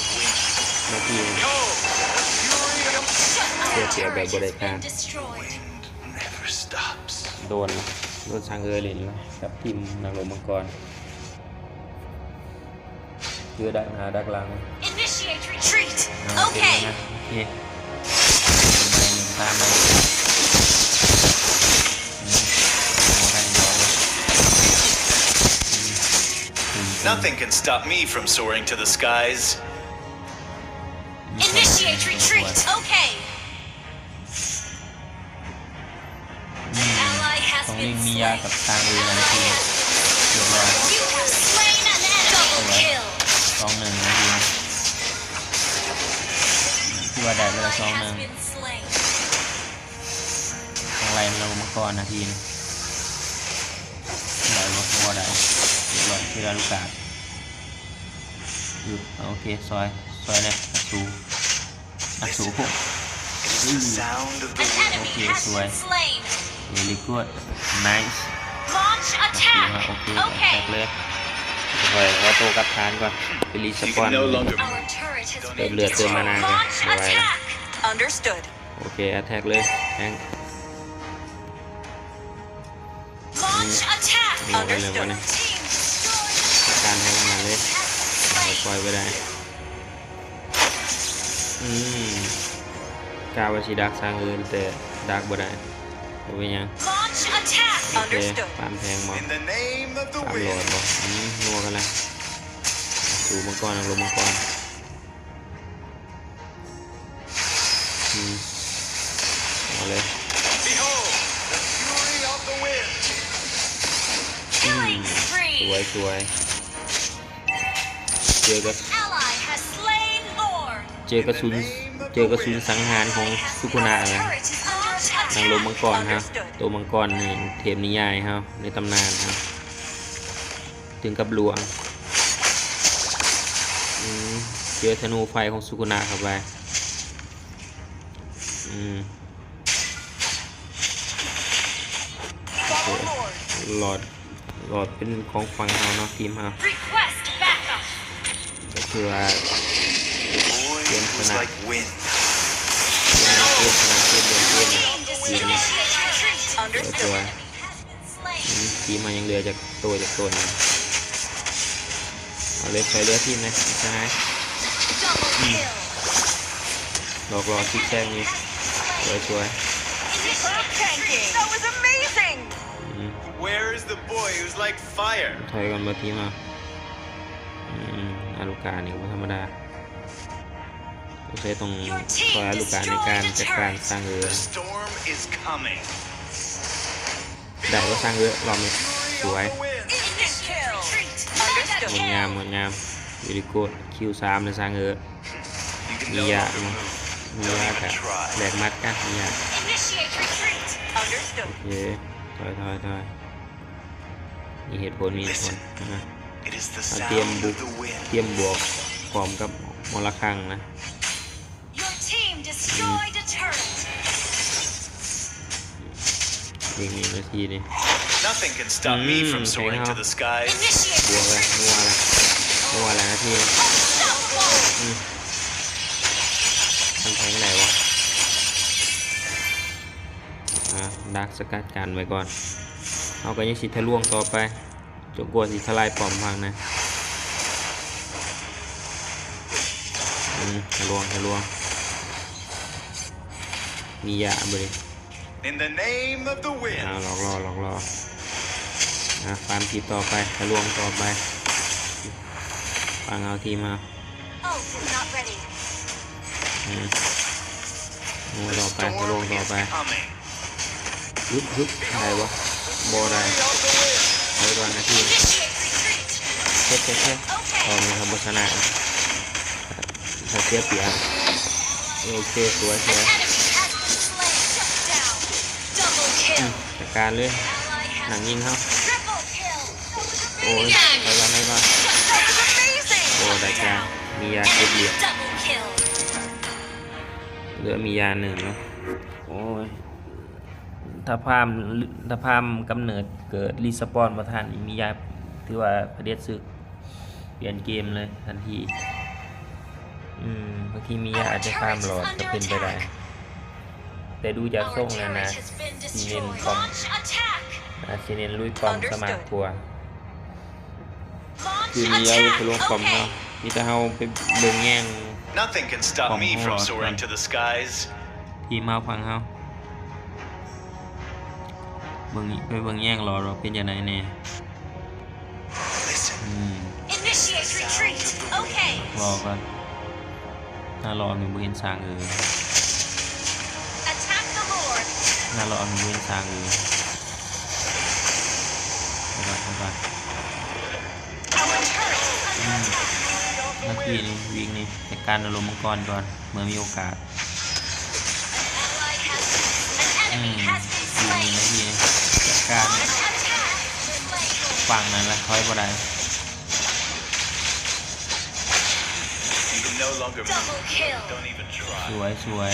นาที Our Yeah, turret but has I been can't. destroyed. Never stops. โดนช่างเออลินแล้วกับทีมนักลงมังกรคือดักหน้าดักหลัง Initiate retreat. โอเค Okay. นะโอเคตามไปNothing can stop me from soaring to the skies. Initiate retreat. Okay. An ally has ต้อง been ลิงมี slain. ยากับทางเรือนะทีเรียบร้อย You have slain an enemy. Double kill. 2-1นะทีที่ว่าได้ไปแล้ว Ally has 2-1 been slain. ทางไรเรามังกรนะทีได้บ่ได้เรียบร้อยที่ราลูกาโอเคซอยเลยอัสูพวก It is the sound of the An wind. enemy Okay, has so been slain. really good nice Launch โอเค attack. แต Okay. กเลยคอยออโต้กับฐานก่อนไปรีส You ปอน can no longer Our turret has เติม been เลือดเติมมา destroyed. นาก่อน Launch ไม่ไหวแล้ว attack. Understood. โอเคแอทแทกเลยแทง Launch attack. เอาไปเลยวันนี้ Team destroyed. การให้ขนาดเลย Has ปล่อย slain. ไปได้กาวาชิดักสร้างอื่นแต่ดักบ่ได้เอาไปยัง Launch attack. โอเค Understood. ปามแพงมา In the name of the ปามโหลด wind. บ่นัวกันแล้วสู่มังกรลงมังกรเอาเลย Behold, the fury of the wind. Killing ส spree. วยเจอกับ Ally has slain Lord. เจอกระสุนสังหารของสุคุนะเลย Turret is under นางลม attack. มังกรฮะตัวมังกรนี่เทพนิยายฮะในตำนานฮะถึงกับหลวงเจอธนูไฟของสุคุนะเข้าไปหลอดเป็นของฝั่งเฮาเนาะทีมเฮา Request backup. ก็คือว่า Boy, it was like wind. เกมสนามเกมเดินเกม Team destroyed. Initiate retreat. ก็ Understood. คือ Enemy has been slain. ทีมมันยังเหลือจากตัวนะเอาเลยใช้เรือทีมนะใช่ไหม Double kill. หลอกรอซิกแซงนี่ช่วย Superb tanking. That was amazing. Where is the boy who's like fire? ถอยก่อนเบอร์ทีมาอาลูกานี่ไม่ธรรมดาต้องใช้ตรงคอยอาลูกาในการจัดการสร้างเรือ The storm is coming. ได้ก็สร้างเรือรอบนี้ Fury สวย of the wind. Initiate retreat. Understood. งดงามวิริโกดคิว3ในสร้างเรือ You can มี no ยา longer move. มียากับแหลกมัดกันมียา Initiate retreat. Understood. โอเคถอยมีเหตุผลนะ It is the เตรียม sound บุ of ก the wind. เตรียมบวกพร้อมกับมลคังนะ Your team destroyed a turret. อีก1นาทีนี่ Nothing can stop me from soaring to the skies. Initiate บวกเลย retreat. นัวแล้วนาที Unstoppable. มันแทงไหนวะดักสกัดกันไว้ก่อนเอาก็ยังสิทะลวงต่อไปจนกว่าสิทลายปอมพังนะทะลวงมียาบ่ดิ In the name of the wind. หลอกล่อฟาร์มทีต่อไปทะลวงต่อไปฟังเอาทีมา Oh, not ready. ต่อไปทะลวง Storm ต่อ is ไป coming. ฮึบได้วะบ่ได้ Fury of the wind. ไปก่อนนาที Initiate retreat. เช็คพอมีคำโฆษณาถ้าเสียเปรียบโอเคสวย An enemy has been slain. Shut down. Double kill. จัดการเลย Ally หนัง has ยิงเขา triple kill. โอ้ยไปก่อน That was amazing. โอ้ได้การมียาเก็บเหรียญ Double kill. เหลือมียา1เนาะโอ้ย ถ้าพามกำเนิดเกิดรีสปอนบ่ทันมียาถือว่าเผด็จศึกเปลี่ยนเกมเลยทันทีบางทีมียาอาจจะข้ามหลอดก็เป็นไปได้แต่ดูจากทรงแล้วนะสิเน้นคอมสิเน้นลุยคอมสมากกว่าคือมีอาวุธลงคอมเนาะมีแต่เฮาไปเบิ่งแย่ง Nothing can stop me from soaring to the skies. ทีมเฮาฟังเฮาเบิ่งไปเบิ่งแย่งรอเราเป็นจังได๋แน่ Listen. Initiate retreat. Okay. รอก่อนถ้ารอมีบ่เห็นสร้างAttack the Lord. ถ้ารอมีบ่เห็นสร้างเอาก่อน Our turret is under นาทีนี้วิ่งนี่จัดการอารมณ์มังกรก่อนเมื่อมีโอกาส an enemy has been วิ่ง slain. นี่นาทีนี้จัดการ Attack. ฝั่งนั้นละถอยบ่ได้ You can no longer Double move. kill. Don't even ส try. วยสวย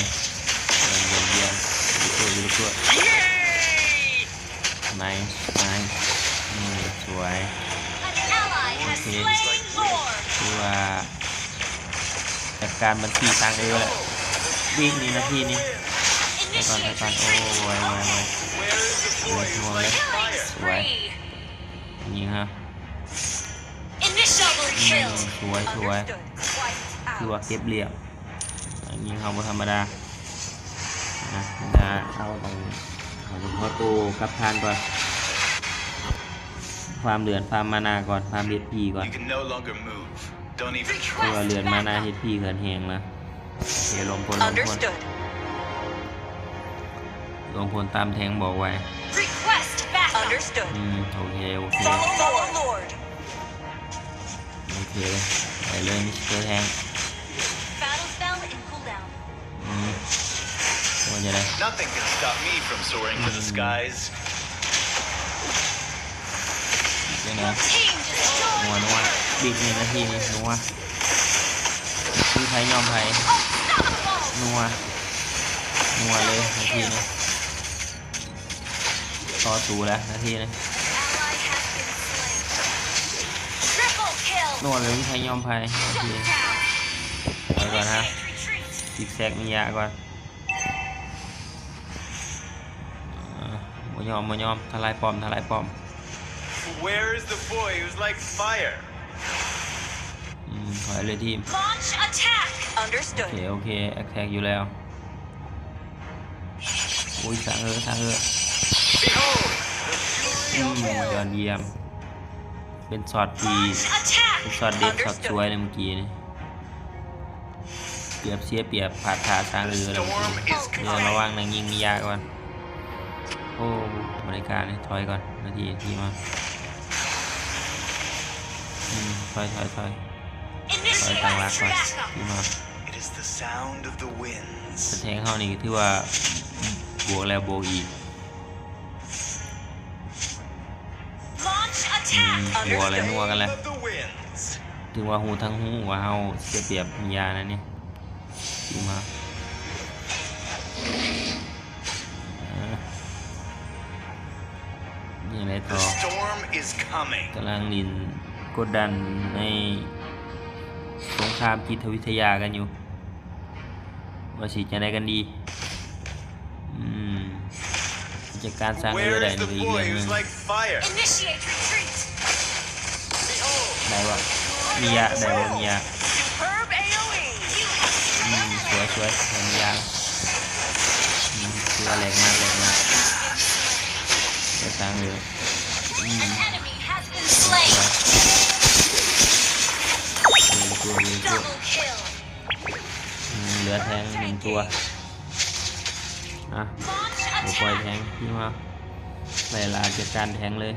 เยี่ยมอยู่ตัวnice สวย An ally has slain Lord. คือว่าจัดการบัญชีตังเออแหละวิ่งนี่นาทีนี้ไปก่อน Initiate โอ้ retreat. ไว Where is the สวย boy ส who's วย like Killing fire? spree. ยิงฮะ Initial kill. สวย Understood. White คือ out. ว่าเก็บเหลี่ยมยิงเขาบ่ธรรมดาเอาต้องเอาพอตูกับทานก่อนความเหลือนความมานาก่อนความเฮ็ดพีก่อน You can no longer move. Don't even คือ try. ว่าเหลือนมานาเฮ็ดพีเหินแหงนะโอเคลงพล Understood. ตามแทงบอกไว้ Request backup. Understood. โอเค Follow Lord. โอเคไปเลยมิสเตอร์แทง Battle spell in cooldown. ว่าจะได้ Nothing can stop me from soaring to the skies. เดี๋ยวนะ Team destroyed. นัวบิ๊กนี่นาทีนี้คือไทยยอมไทย Unstoppable. นัวเลยนาทีนี้ต่อสูแล้วนาทีนี้ Ally has been slain. Triple kill. นัวเลยไทยยอมไทยนาที Shut นี้ down. ไปก่อนฮะ Initiate retreat. ซิกแซกมียาก่อนบ่ยอมทลายป้อม Where is the boy who's like fire? ถอยเลยทีม Launch attack. โอเคแอคแท็กอยู่แล้วอุ้ยสร้าง Behold, ยอดเยี่ยมเป็นช็อตที่ Launch attack. เป็นช็อตเด็ดช็อตสวยเลยเมื่อกี้นี่เกือบเสียเปรียบผ่าดทาสร้าง the เลย storm is เดี๋ยวระ coming. วังนางยิงมียาก่อนโอ้บริการนี่ถอยก่อนนาทีมาถอย Initiate ตั้งรักก่อน backup. ที่มา It is the sound of the winds. สะแทงเข้านี่ถือว่าบวกแล้วบวกอีก Launch attack. บวกอะไรนัวกันแล้ว Of the winds. ถึงว่าหูทั้งหูว่าเฮาเสียเปรียบมียานะเนี่ยที่มาอย่างไร The ต่อ storm is coming. กำลังลินกดดันในสงครามจิตวิทยากันอยู่ว่าสิจะได้กันดีจากการสร้างเรือ Where ได้ is นี่ the ก็อีก boy เรื่องหนึ who's ง like fire? Initiate retreat. Behold, ได้ว่ามียาได้ว่ามียา Superb AoE. สวยมียาคือแรงมากจะสร้างเรือ An enemy has been slain. ตัว Double kill. เหลือแทง1ตัว Launch เดี๋ยวปล่อยแท attack. งพี่มาเวลาจัดการแทงเลย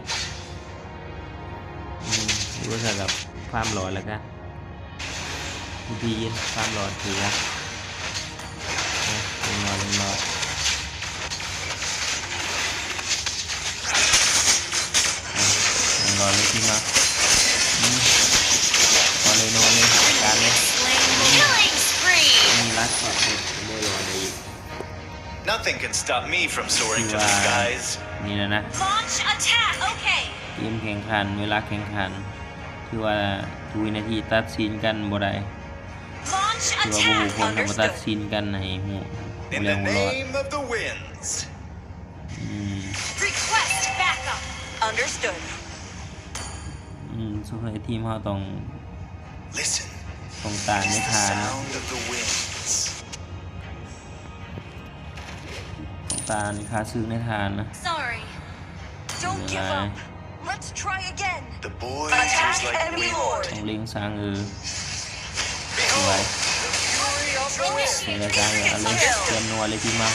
รู้สึกกับความหลอดแล้วกันวิธีความหลอดถือนะลงรอเลยพี่มาพอเลยนอนเลยจัดการเลย Killing spree. รักกว่าไม่รอได้อีก Nothing can stop me from soaring to ว่า the skies. นี่นะ Launch attack. Okay. ทีมแข่งขันเวลาแข่งขันคือว่าทุกวินาทีตัดสินกันบ่ได้ Launch คือว่าบ่ฮู้ attack. คนทำบ่ตัดสินกันให้ฮู้ In แร the งบ่รอด name of the winds. Request backup. Understood. สุดท้ายทีมเฮาต้อง Listen. ตาน It ใน is the ฐาน sound of the winds. ตานค่าซื้อในฐานนะ Sorry. Don't give Bye. up. Let's try again. The boys Attack was like enemy wind. lord. ต้องเล็งสร้างสวย Fury of the wind. เล็งสร้างเอาเลยเตรียมนัวเลยพี่มา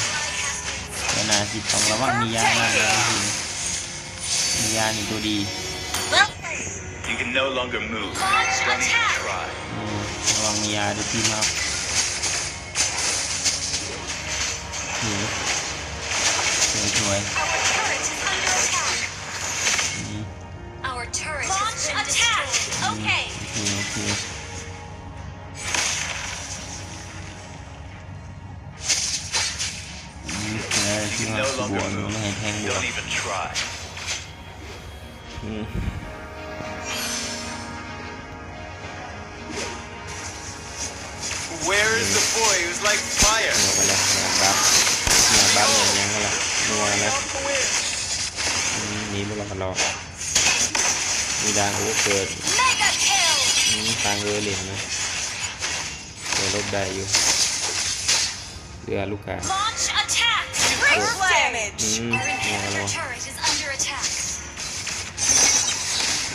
แต่น่าสิต้องระวังมียามากนะทีมียานี่ตัวดี You can no longer move. Launch Don't even attack. try. ระวังมียาด้วยพี่มาสวย Our turret is under attack. Our turret Launch has been attack. Destroyed. Okay. โอเคที่ You มา no สบ longer วน move. ไม่ให้แทงบวก Don't even try. Where is the boy who's like fire? นัวไปแล้วบัฟเนี่ยยังก็ละนัวแล้ว Of the wind. นี่ไม่รอดหรอกมีดังโอ้เกิด Mega kill. ทางเรือเหรียญนะเดี๋ยวลบได้อยู่เรือลูกกา Launch attack. Great damage. Our นัว inhibitor แล้ว turret is under attack.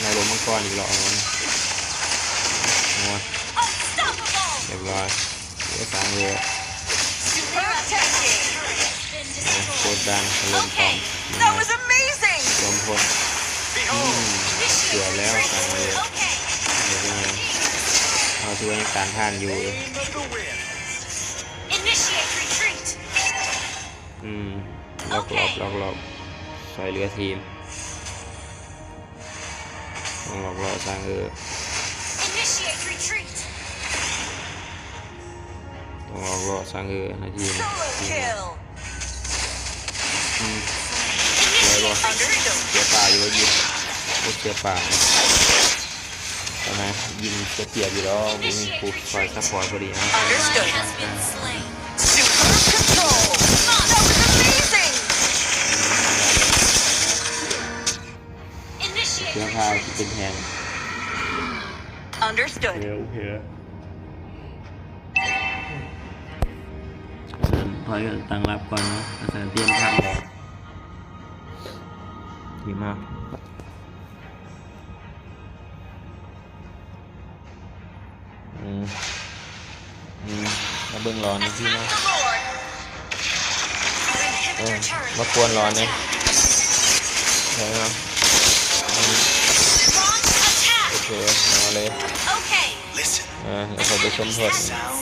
นายลมมังกรอีกหรอกนัว Unstoppable. เรียบร้อยเรือทางเรือ Superb tanking. Been โค destroyed. ตรดังลมตอม That was amazing. ลมพ่น Behold, เสือแล้วทางเรือ Okay. เดี๋ยวเป็นไงเอาช่วยการท่านอยู่ name of the winds. Initiate retreat. ล็อกใส่เรือทีมต้องล็อกสร้างInitiate retreat. ต้องล็อกสร้างนาทีม Solo kill. เลยบอก Understood. เสียป่าอยู่ยิงเสียป่าทำไมยิงเสียอยู่แล้วยิงผูกไฟซัพพอร์ตพอดีนะ Understood. Has been slain. Superb control. That was amazing. เสื้อ Initiate ผ้า retreat. ที่เป็นแทง Understood. โอเคถอยตั้งรับก่อนนะอาจารย์เตรียมทันแล้วดีมากมาเบิ่งร้อนนะพี่ Attack นะ the Lord. Our inhibitor turret มา is กวน under ร้อนเนี่ย attack. ใช่ไหม Launch attack. โอเคมาเลย Okay. Listen. แล้วเขาไปสมทบ Sound of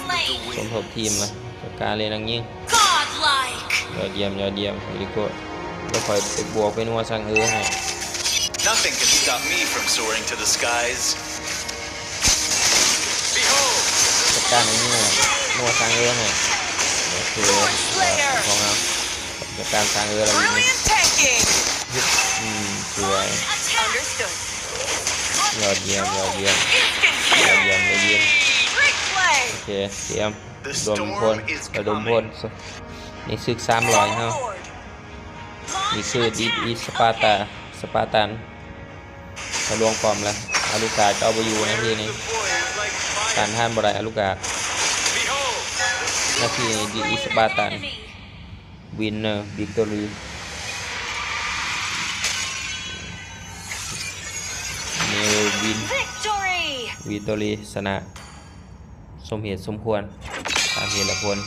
the สม wind. ทบทีมนะจัดการเลยนังยิ่ง Godlike. ยอดเยี่ยมลิโก้แล้วคอยไปบวกไปนัวสั่งให้ Nothing can stop me from soaring to the skies. Behold, จัดการนังยิ่งนัวสั่งให้โอเคของเราจัดการสั่งแล้วนี่ Brilliant tanking. สวย Attack. Understood. ยอดเยี่ยม Instant ยอด kill. เยี่ยม Great play. โอเคเตรียมรวมพลระดมพลนี่ซึก300 Solo เฮา Lord. นี่ Launch คือดี attack. อีสปาร์ตา สปาร์ตันมาลวงปลอมแล้วอาลูกาจะเอาไปอยู่นะทีนี้ the boy who's like การ fire. ท่านบ่ได้อาลูกา Behold, นาทีนี้ดีอีสปาร์ตัน Enemy. วินเนอร์วิกตอรีเนวิน Victory. วิกตอรีชนะสมเหตุสมควรตามเหตุและผล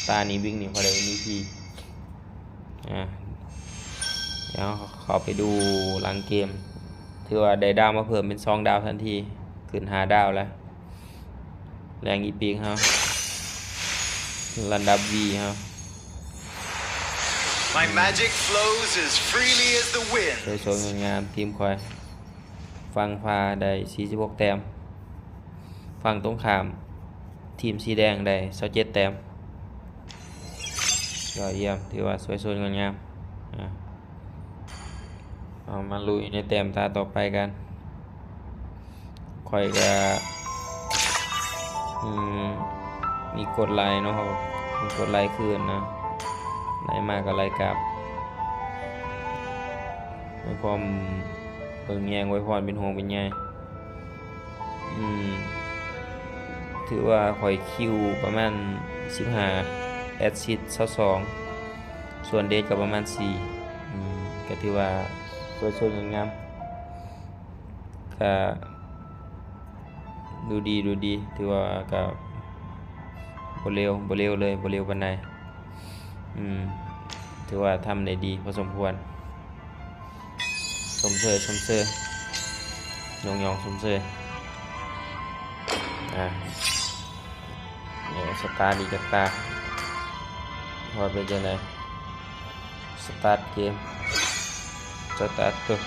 ตานี้วิ่งหนีพอได้มีพีเดี๋ยวขอไปดูหลังเกมถือว่าได้ดาวมาเพิ่มเป็น2 ดาวทันทีขึ้น5 ดาวแล้วแรงอีปีกครับระดับ V ครับ my magic flows as freely as the wind. สวยๆงามๆทีมคอยฟังพาได้46 แต้มฝั่งตรงข้ามทีมสีแดงได้27 แต้ม ยอดเยี่ยมถือว่าสวยสดงดงามเอามาลุยในแต้มตาต่อไปกันค่อยก็มีกดไลค์เนาะครับมีกดไลค์คืนนะไลค์มาก็ไลค์กลับไว้พร้อมเบิ่งแยงไว้พรเป็นห่วงเป็นใยถือว่าค่อยคิวประมาณ15แอดซิส22ส่วนเดทก็ประมาณ4ก็ถือว่าสวยๆงามๆก็ดูดีถือว่าก็บ่เร็วเลยบ่เร็วปานใดถือว่าทำได้ดีพอสมควรชมเชยยองชมเชยสตาร์ทดีจักตาพอเป็นจังได๋สตาร์ทเกมสตาร์ทตัว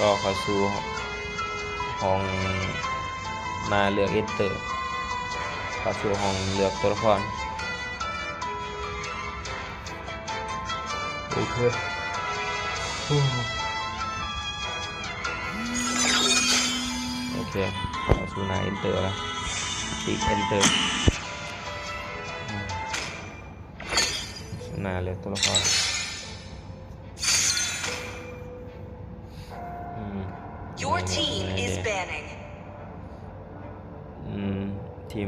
รอเข้าสู่ห้องมาเลือก Enter เข้าสู่ห้องเลือกตัวละครโอเคเข้าสู่หน้า Enter แล้วติ๊ก Enter หน้าเลือกตัวละครYour team is banning. ที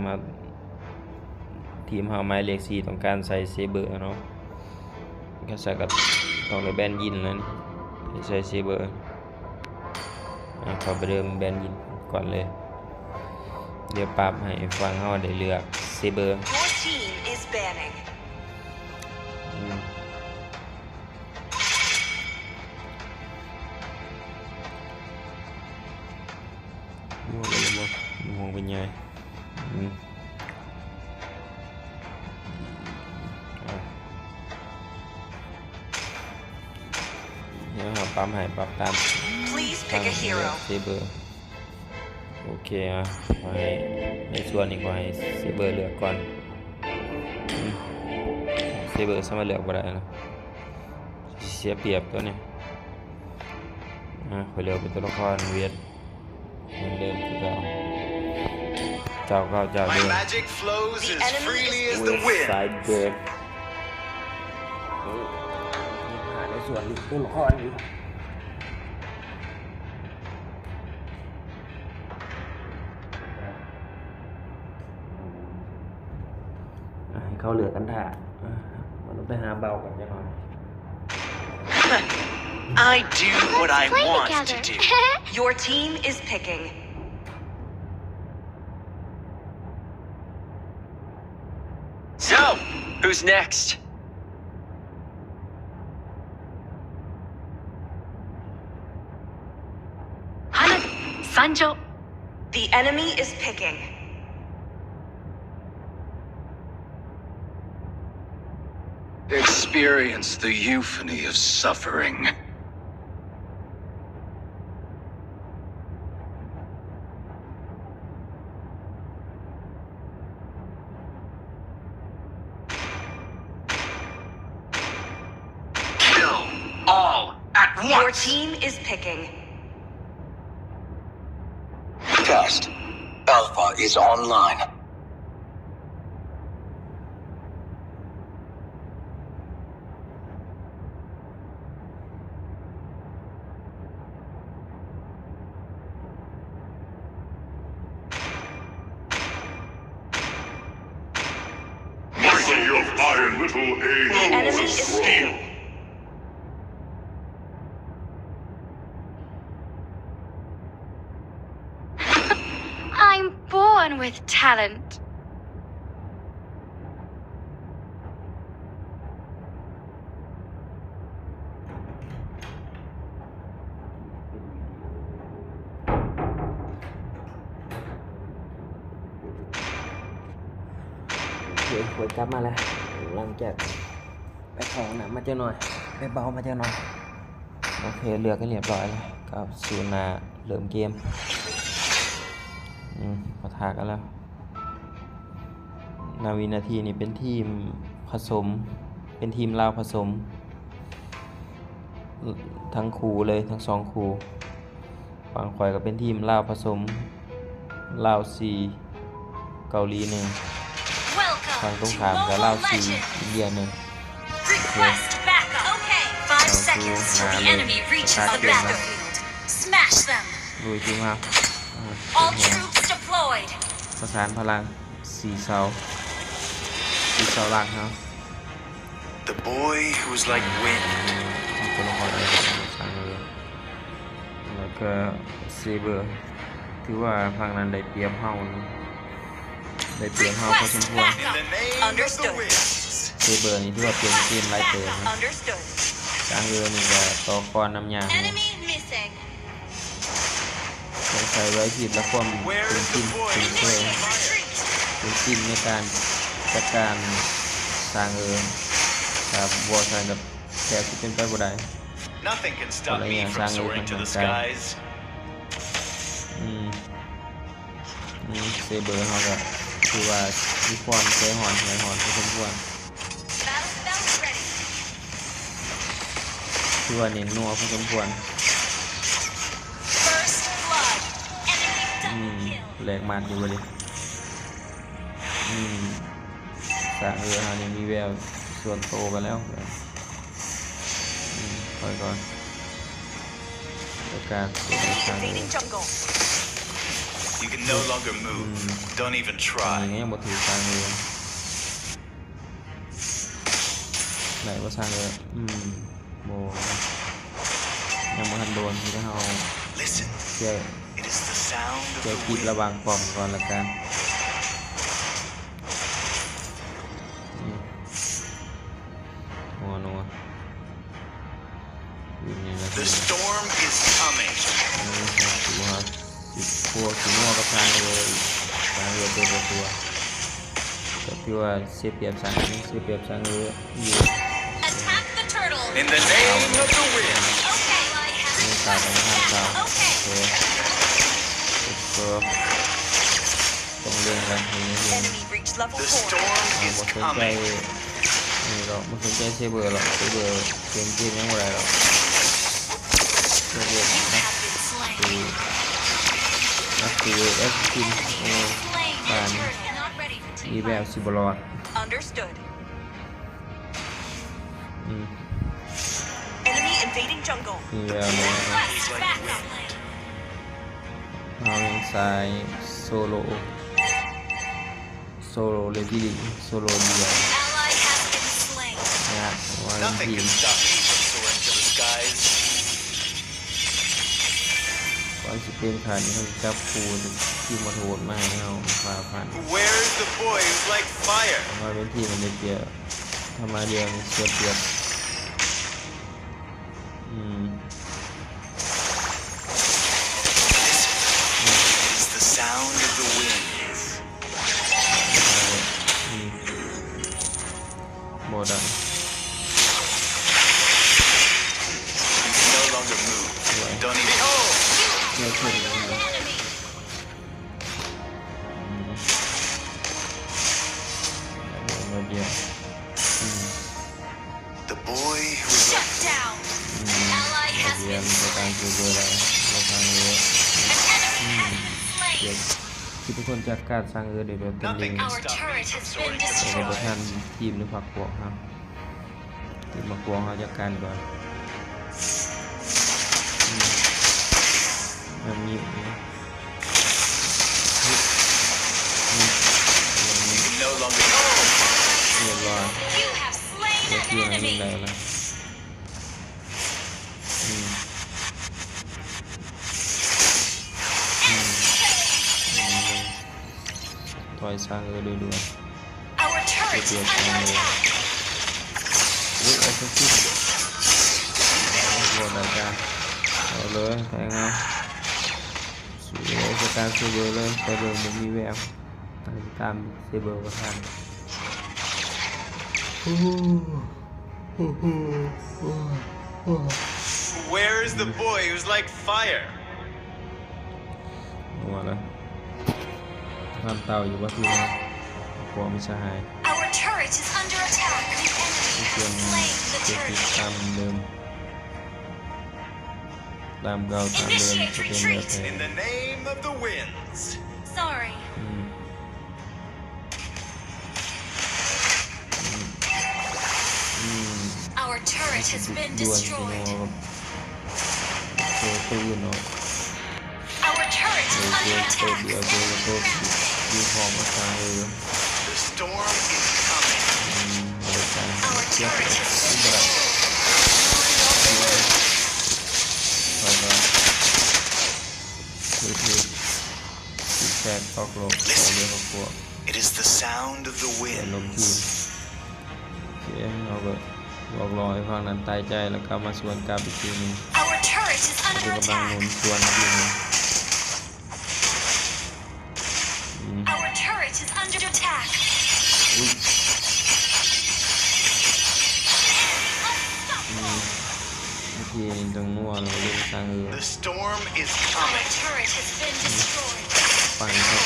มเฮาหมายเลข4ต้องการใส่เซเบอร์เนาะก็ใส่ก็ต้องได้แบนยินแล้วนี่ใส่เซเบอร์ขอไปเริ่มแบนยินก่อนเลยเดี๋ยวปรับให้ฟังเฮาได้เลือกเซเบอร์ Your team is banning. ดูเลยบ่มองเป็นไงเดี๋ยวเราปั๊มให้ปรับตาม Please pick a hero. เซเบอร์โอเคขอให้ในส่วนนี้ขอให้เซเบอร์เลือกก่อนเซเบอร์สามารถเลือกบ่ได้นะเสียเปรียบตัวนี้ขอเลือกเป็นตัวละครเวียดเหมือนเดิมคือเจ้า My magic flows as freely as the wind. สายเบิร์ดหาในส่วนตัวละครอยู่ให้เขาเหลือกันถ่ามันต้องไปหาเบากันจังหน่อย I do what I Play want together. to do. Your team is picking. So, who's next? Hana, Sanjo. The enemy is picking. Experience the euphony of suffering. Kill all at Your once. team is picking. Test. Alpha is online. Mercy of iron little The enemy is picking. I'm born with talent. Okay, หวยกลับมาแล้วหลังจากไปของน้ำมาเจอหน่อยไปเบามาเจอหน่อยโอเคเลือกกันเรียบร้อยแล้วกับซูนาเริ่มเกมปะทะกันแล้วนาวินาทีนี้เป็นทีม ผสมเป็นทีมลาวผสมทั้งคู่เลยทั้ง2คู่ฝั่งข่อยก็เป็นทีมลาวผสมลาว4เกาหลี1 Welcome ฝั่งตรง to ข้ามก็ลาว Mobile 4 Legends. อินเดีย1 Request backup. Okay. 5 seconds till the enemy reaches the battlefield. Smash them. ลุยทีมครับ All troops deployed. ประสานพลัง4เสาหลักครับ The boy who was like wind. ตัวละครอะไรสั่งเลยแล้วก็เซเบอร์ถือว่าฝั่งนั้นได้เปรียบเฮาได้เปรียบเฮาพอสม Request ควร In the name of the Understood. winds. เซเบอร์นี่ถือว่าเป็นทีมไล่เตอร์นะ Understood. จางเรือนี่ก็ต่อกรน้ำยาง Enemy missing. ต้องใช้ไว้ผิดและความ Where เป็น is ที the ม boy เป็น who เคย was like fire? Retreat. เป็นทีมในการจัดการสร้างครับบัวสร้างกับแค่ที่เป็นไปบ่ได้ Nothing can stop me Wala from yan, soaring to the sang- skies. เซเบอร์เขาก็คือว่ามีความใจหอนพอสมควร Battle spell ready. คือว่าเน้นนัวพอสมควร First blood. Enemy double kill. แหลกมาดอยู่บ่ดิสร้างเฮานี่มีแววส่วนโตกันแล้วคอยก่อนประกาศเสียงสร้าง Invading jungle. You can no longer move. Don't even ตอน try. นี้ยังบ่ถือสร้างไหนว่าสร้างบ่ยังบ่ทันโดนที่เฮา Listen. แก้ It is the sound of แก้ the คิด wind. ระวังป้อมก่อนละกันนัวอยู่นี่นะ The storm is coming. ถือว่าพวกสีนัวกับสร้างเรือตัวก็คือว่าเสียเปรียบสร้างเรืออยู่ Attack the turtle. In the name of the wind. Okay. I นี่ have ตาต้องห้ามตา Okay. ก็ต้องเล่นกันอย่างนี้ Enemy reached level The 4. storm บ่ is สนใจ coming. นี่หรอกบ่สนใจเซเบอร์หรอกเซเบอร์เกมยังบ่ได้หรอกเซเบอร์ You have been slain. คือเอฟคิน Slain. Fine. Your turret not ready for มี team แบบ fight. สิบรอด Understood. อืม Enemy invading jungle. มีแบบเลย Request backup. เอาอย่างซ้ายโซโลเลดี้โซโลเดียว Ally has been slain. นะว่าเป็น Nothing ทีม can stop me from soaring to the skies. ก่อนสิเป็นขาดนี่เขาจับคูที่มาโทษมาให้เราฝ่าฟัน Where is the boy who's like fire? มาเป็นทีมมันได้เปรียบทำมาเดียวเสียเปรียบIt is the sound of the wind. บ่ได้ You can no longer move. Don't even. Behold! เชื่อถือเลย Enemy. มาเดียว The boy who was Shut like down. Ally มา has เดียว been มีการ slain. คือเบอร์แล้วเราทางเรือ An enemy has been เดี๋ยว slain. ที่ทุกคนจัดการสร้างเรือโดยตัวเอง Our turret has been แต่ก็บ่ destroyed. ทันทีมหรือพรรคพวกครับทีมพรรคพวกเขาจัดการก่อนแบบนี้ no longer. เรียบร้อย You have slain เรียบ an ร้อยยิง enemy. ได้แล้วถอยสร้างเรือด่วน Our turret is under attack. ๆอุ้ยไอ้สกิปบอลอาจารย์เอาเลยแทงเอาสู้เลยจะการสู้เลยแต่เบอร์มันมีแววตามเซเบอร์ประธาน Where is the boy who's like fire? หัวเลยทำเต่าอยู่ว่าคือนะกลัวไม่ใช่ Our turret is under attack. เสียง slain the เสียงติด turtle. ตามเดิมตามเก่าตามเดิมจะเป็นแบบไหน In the name of the winds. Sorry. อืม Our turret has been ด่วนสิ destroyed. เนาะเจอปืนเนาะ Our turret เจ is อ under ตัว attack. เดียวเจอโทษยิงของมาทางเลย The storm is coming. บริการ Our เทียบ turret กับ has ที่ been แบบ destroyed. เขาก็คือติดแทกตอกโลกเขาเรียกว่าพวก It is the sound of the เป็นลมทีม winds. เสียงเราก็บอกรอให้ฟังนั้นตายใจแล้วก็มาสวนกลับอีกทีนึง Our turret is คื under อกำลังหนุ attack. นสวนทีนึง Our turret is under attack. อุ้ย Unstoppable. วิธีนี้ต้องนัวเราเล่นทางเออ The storm is Our coming. turret has been destroyed. ฟังครับ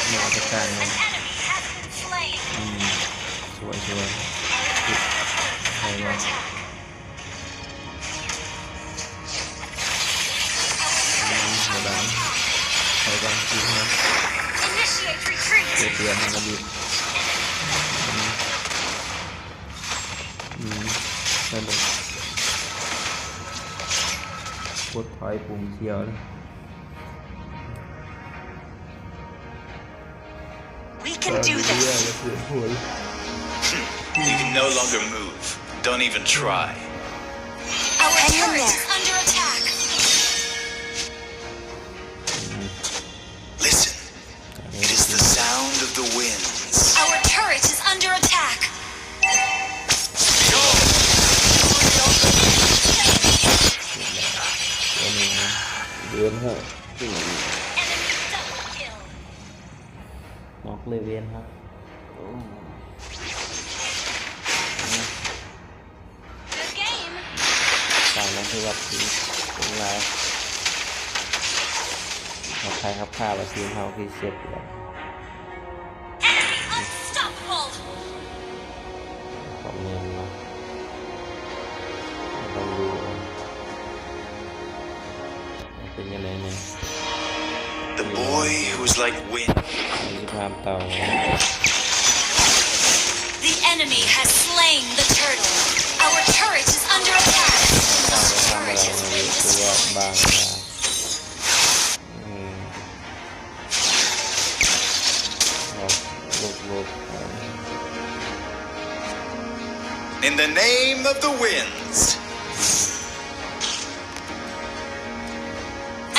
Ally Mga has kataan, been- no? An enemy has been slain. สวยสวย Under attack. หัวดังใช้การทีมนะ Initiate retreat. เตือนให้ระบิดสนุกกดถอยปุ่มเขียวเลย We can do เรื่อย this. ๆเปลี่ยนหัว You can no longer move. Don't even try. Our Hang in turret there. is under attack. Listen. It is the sound of the winds. Our turret is under attack. ตัวหนึ่งเดือนฮะ Enemy double kill. น็อกเลยเวียนฮะ Good game. ต่างนั้นคือแบบทีมเป็นไรเราใครครับข้าว่าทีมเขาคือเสียบแล้ว Enemy unstoppable. คอมเมนต์มาลองดูเป็นยังไงเนี่ย The boy who's like wind. มีสภาพเตา The enemy has slain the turtle. Our turret is under attack. ข้า Our จะทำอะไร turret has ใน been ตัว destroyed. บางนะลูก In the name of the winds.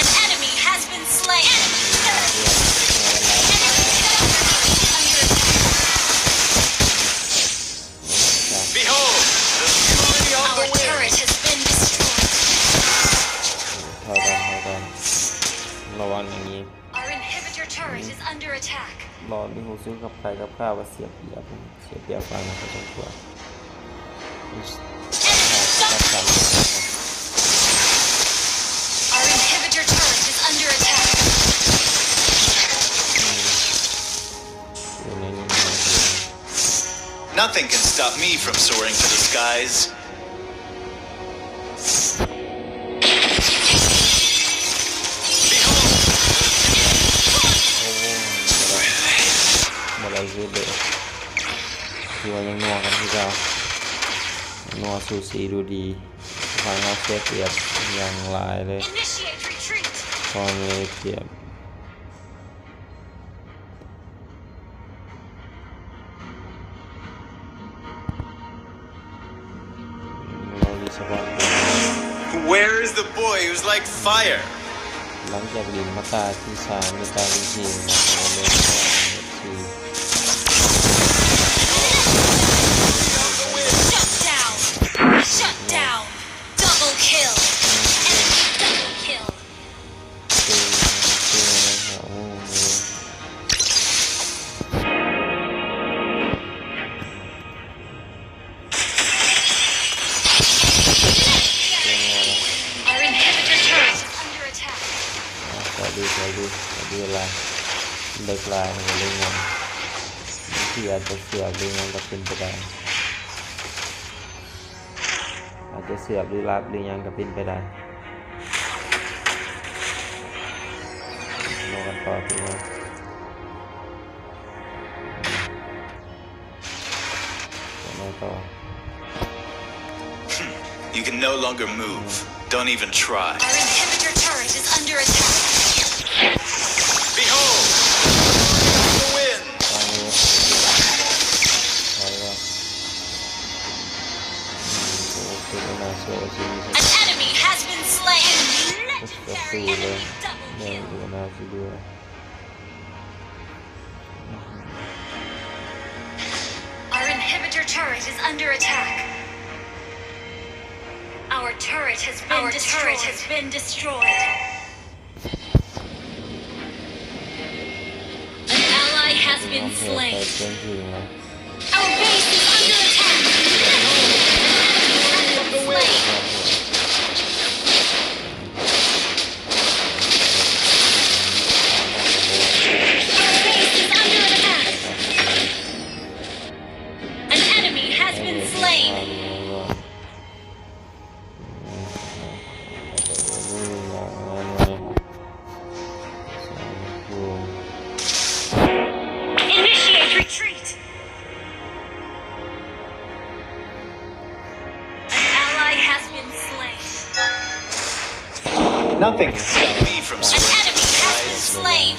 An enemy has been slain. Behold, the fury of Our the wind. turret has been destroyed. เท่ากันระวังอย่างนี้ Our inhibitor turret is under attack. รอที่หูซื้อกับใครกับข้าว่าเสียเปรียบฟังนะครับทุกคน Our inhibitor turret is under attack. อยู่ในนี้ Nothing can stop me from soaring to the skies. หมดอะไรคือเด็กที่ว่ายังนัวกันที่เรานัวสูสีดูดีฟังเราเสียเปรียบอย่างหลายเลย Initiate retreat. พอเลยเปรียบเราดีสบาย Where is the boy who's like fire? หลังจากลินมาตาที่3ในตาที่4นะครับเราเลยคือ Shut down. Shut down. Double kill. Enemy double kill. คือ Our inhibitor turret is under attack. ขอดูอะไรเลิกลายเรื่องงานที่อาจจะเสียเรื่องงานก็เป็นไปได้ จะเสือบหรือลับหรือหยังก็เป็นไปได้รอกันต่อพี่น้องต่อ You can no longer move. Don't even try. Our inhibitor turret is under attack. Behold! The wind! ไปแล้วโอเคนะ An enemy has been slain. ก็สู้ Legendary เลย enemy double แม่ง kill. ดูน่าสิด้วย Our inhibitor turret is under attack. Our turret has been destroyed. An ally has been แพ้ไป slain. เพิ่มถึงแล้ว Our base is under attack. Slain. Our base is under attack. An enemy has been slain. Initiate retreat. An ally has been slain. Nothing can stop Me from An swinging. enemy has been slain.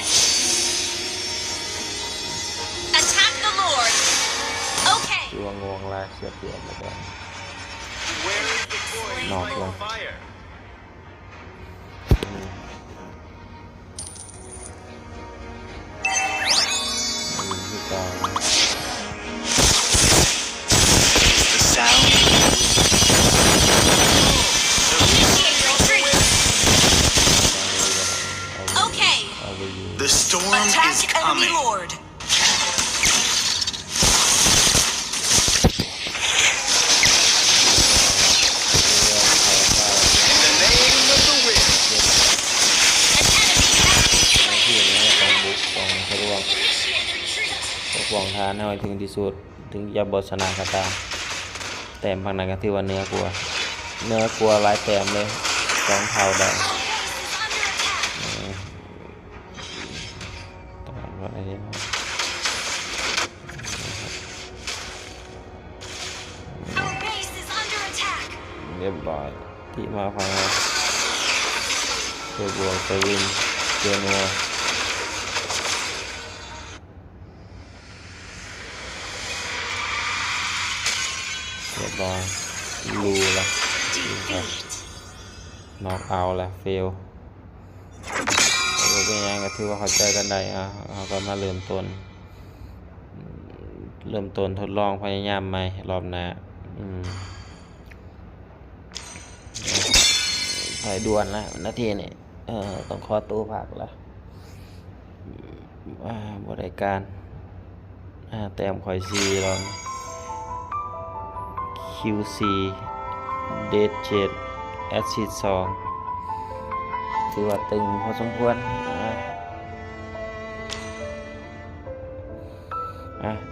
Attack the Lord. Okay. ตัวงวงลากเสียเปรียบแล้วก็ Where is the void Knock like one. fire? ที่ต่อ The sound. Initiate retreat. Okay. เอาไปยิง The storm Attack is enemy coming. lord. In the name of the wind. An enemy has been ที่ slain. อย่างนี้ต้องบุกต้องทะลวง Initiate retreat. ปกป้องทานให้ถึงที่สุดถึงจะบชนะก็ตามแต้มพังนั้นก็ถือว่าเนื้อกลัวหลายแต้มเลย2เท่าได้ Our base is under attack. ตามว่าอะไรเนี่ย Our base is under attack. เรียบร้อยที่มาฟังเราเพื่อบวกไปวินเจนัวเรียบร้อยรูละน็อกเอาละเฟลแล้วเป็นยังก็ถือว่าเข้าใจกันได้เอาก็มาเริ่มต้นทดลองพยายามใหม่รอบหน้าถ่ายด่วนแล้วนาทีนี่ต้องขอตัวพักแล้วบริการแต้มข่อยซีลอง QC Dead 7 Acid 2ถือว่าตึงพอสมควร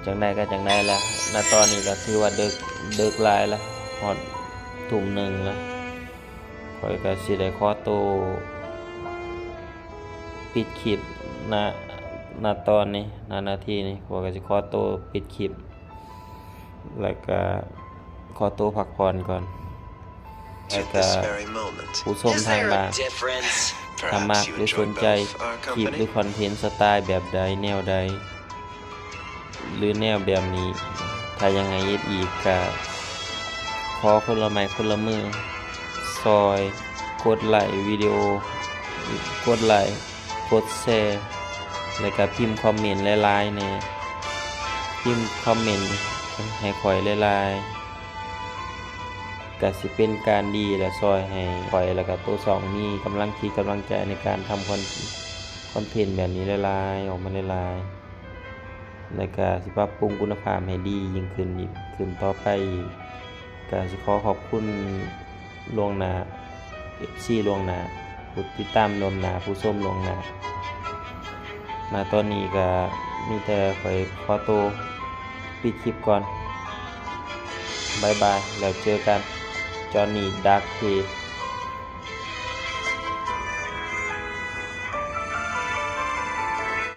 จังได้ก็จังได้แล้วณตอนนี้ก็ถือว่าดึกหลายแล้วฮอดทุ่มหนึ่งแล้วข่อยก็สิได้ขอตัวปิดคลิปณตอนนี้นาทีนี้ข่อยก็สิขอตัวปิดคลิปแล้วก็ขอตัวพักผ่อนก่อนแล้วก็ผู้ชมทางบ้านถ้ามักหรือสนใจคลิปหรือคอนเทนต์สไตล์แบบใดแนวใดหรือแนวแบบนี้ถ้ายังไงอีกก็ขอคนละไม้คนละมือซอยกดไลค์วิดีโอกดไลค์กดแชร์แล้วก็พิมพ์คอมเมนต์หลายๆแน่พิมพ์คอมเมนต์ให้ข่อยหลายๆก็สิเป็นการดีและซอยให้ข่อยแล้วก็ตัว2มีกำลังคิดกำลังใจในการทำคอนเทนต์แบบนี้หลายๆออกมาหลายๆแล้วก็สิปรับปรุงคุณภาพให้ดียิ่งขึ้นต่อไปก็สิขอบคุณล่วงหน้า FC ล่วงหน้าผู้ติดตามล่วงหน้าผู้ชมล่วงหน้าณตอนนี้ก็มีแต่ข่อยขอตัวปิดคลิปก่อนบ๊ายบายแล้วเจอกัน จอห์นนี่ดักเพ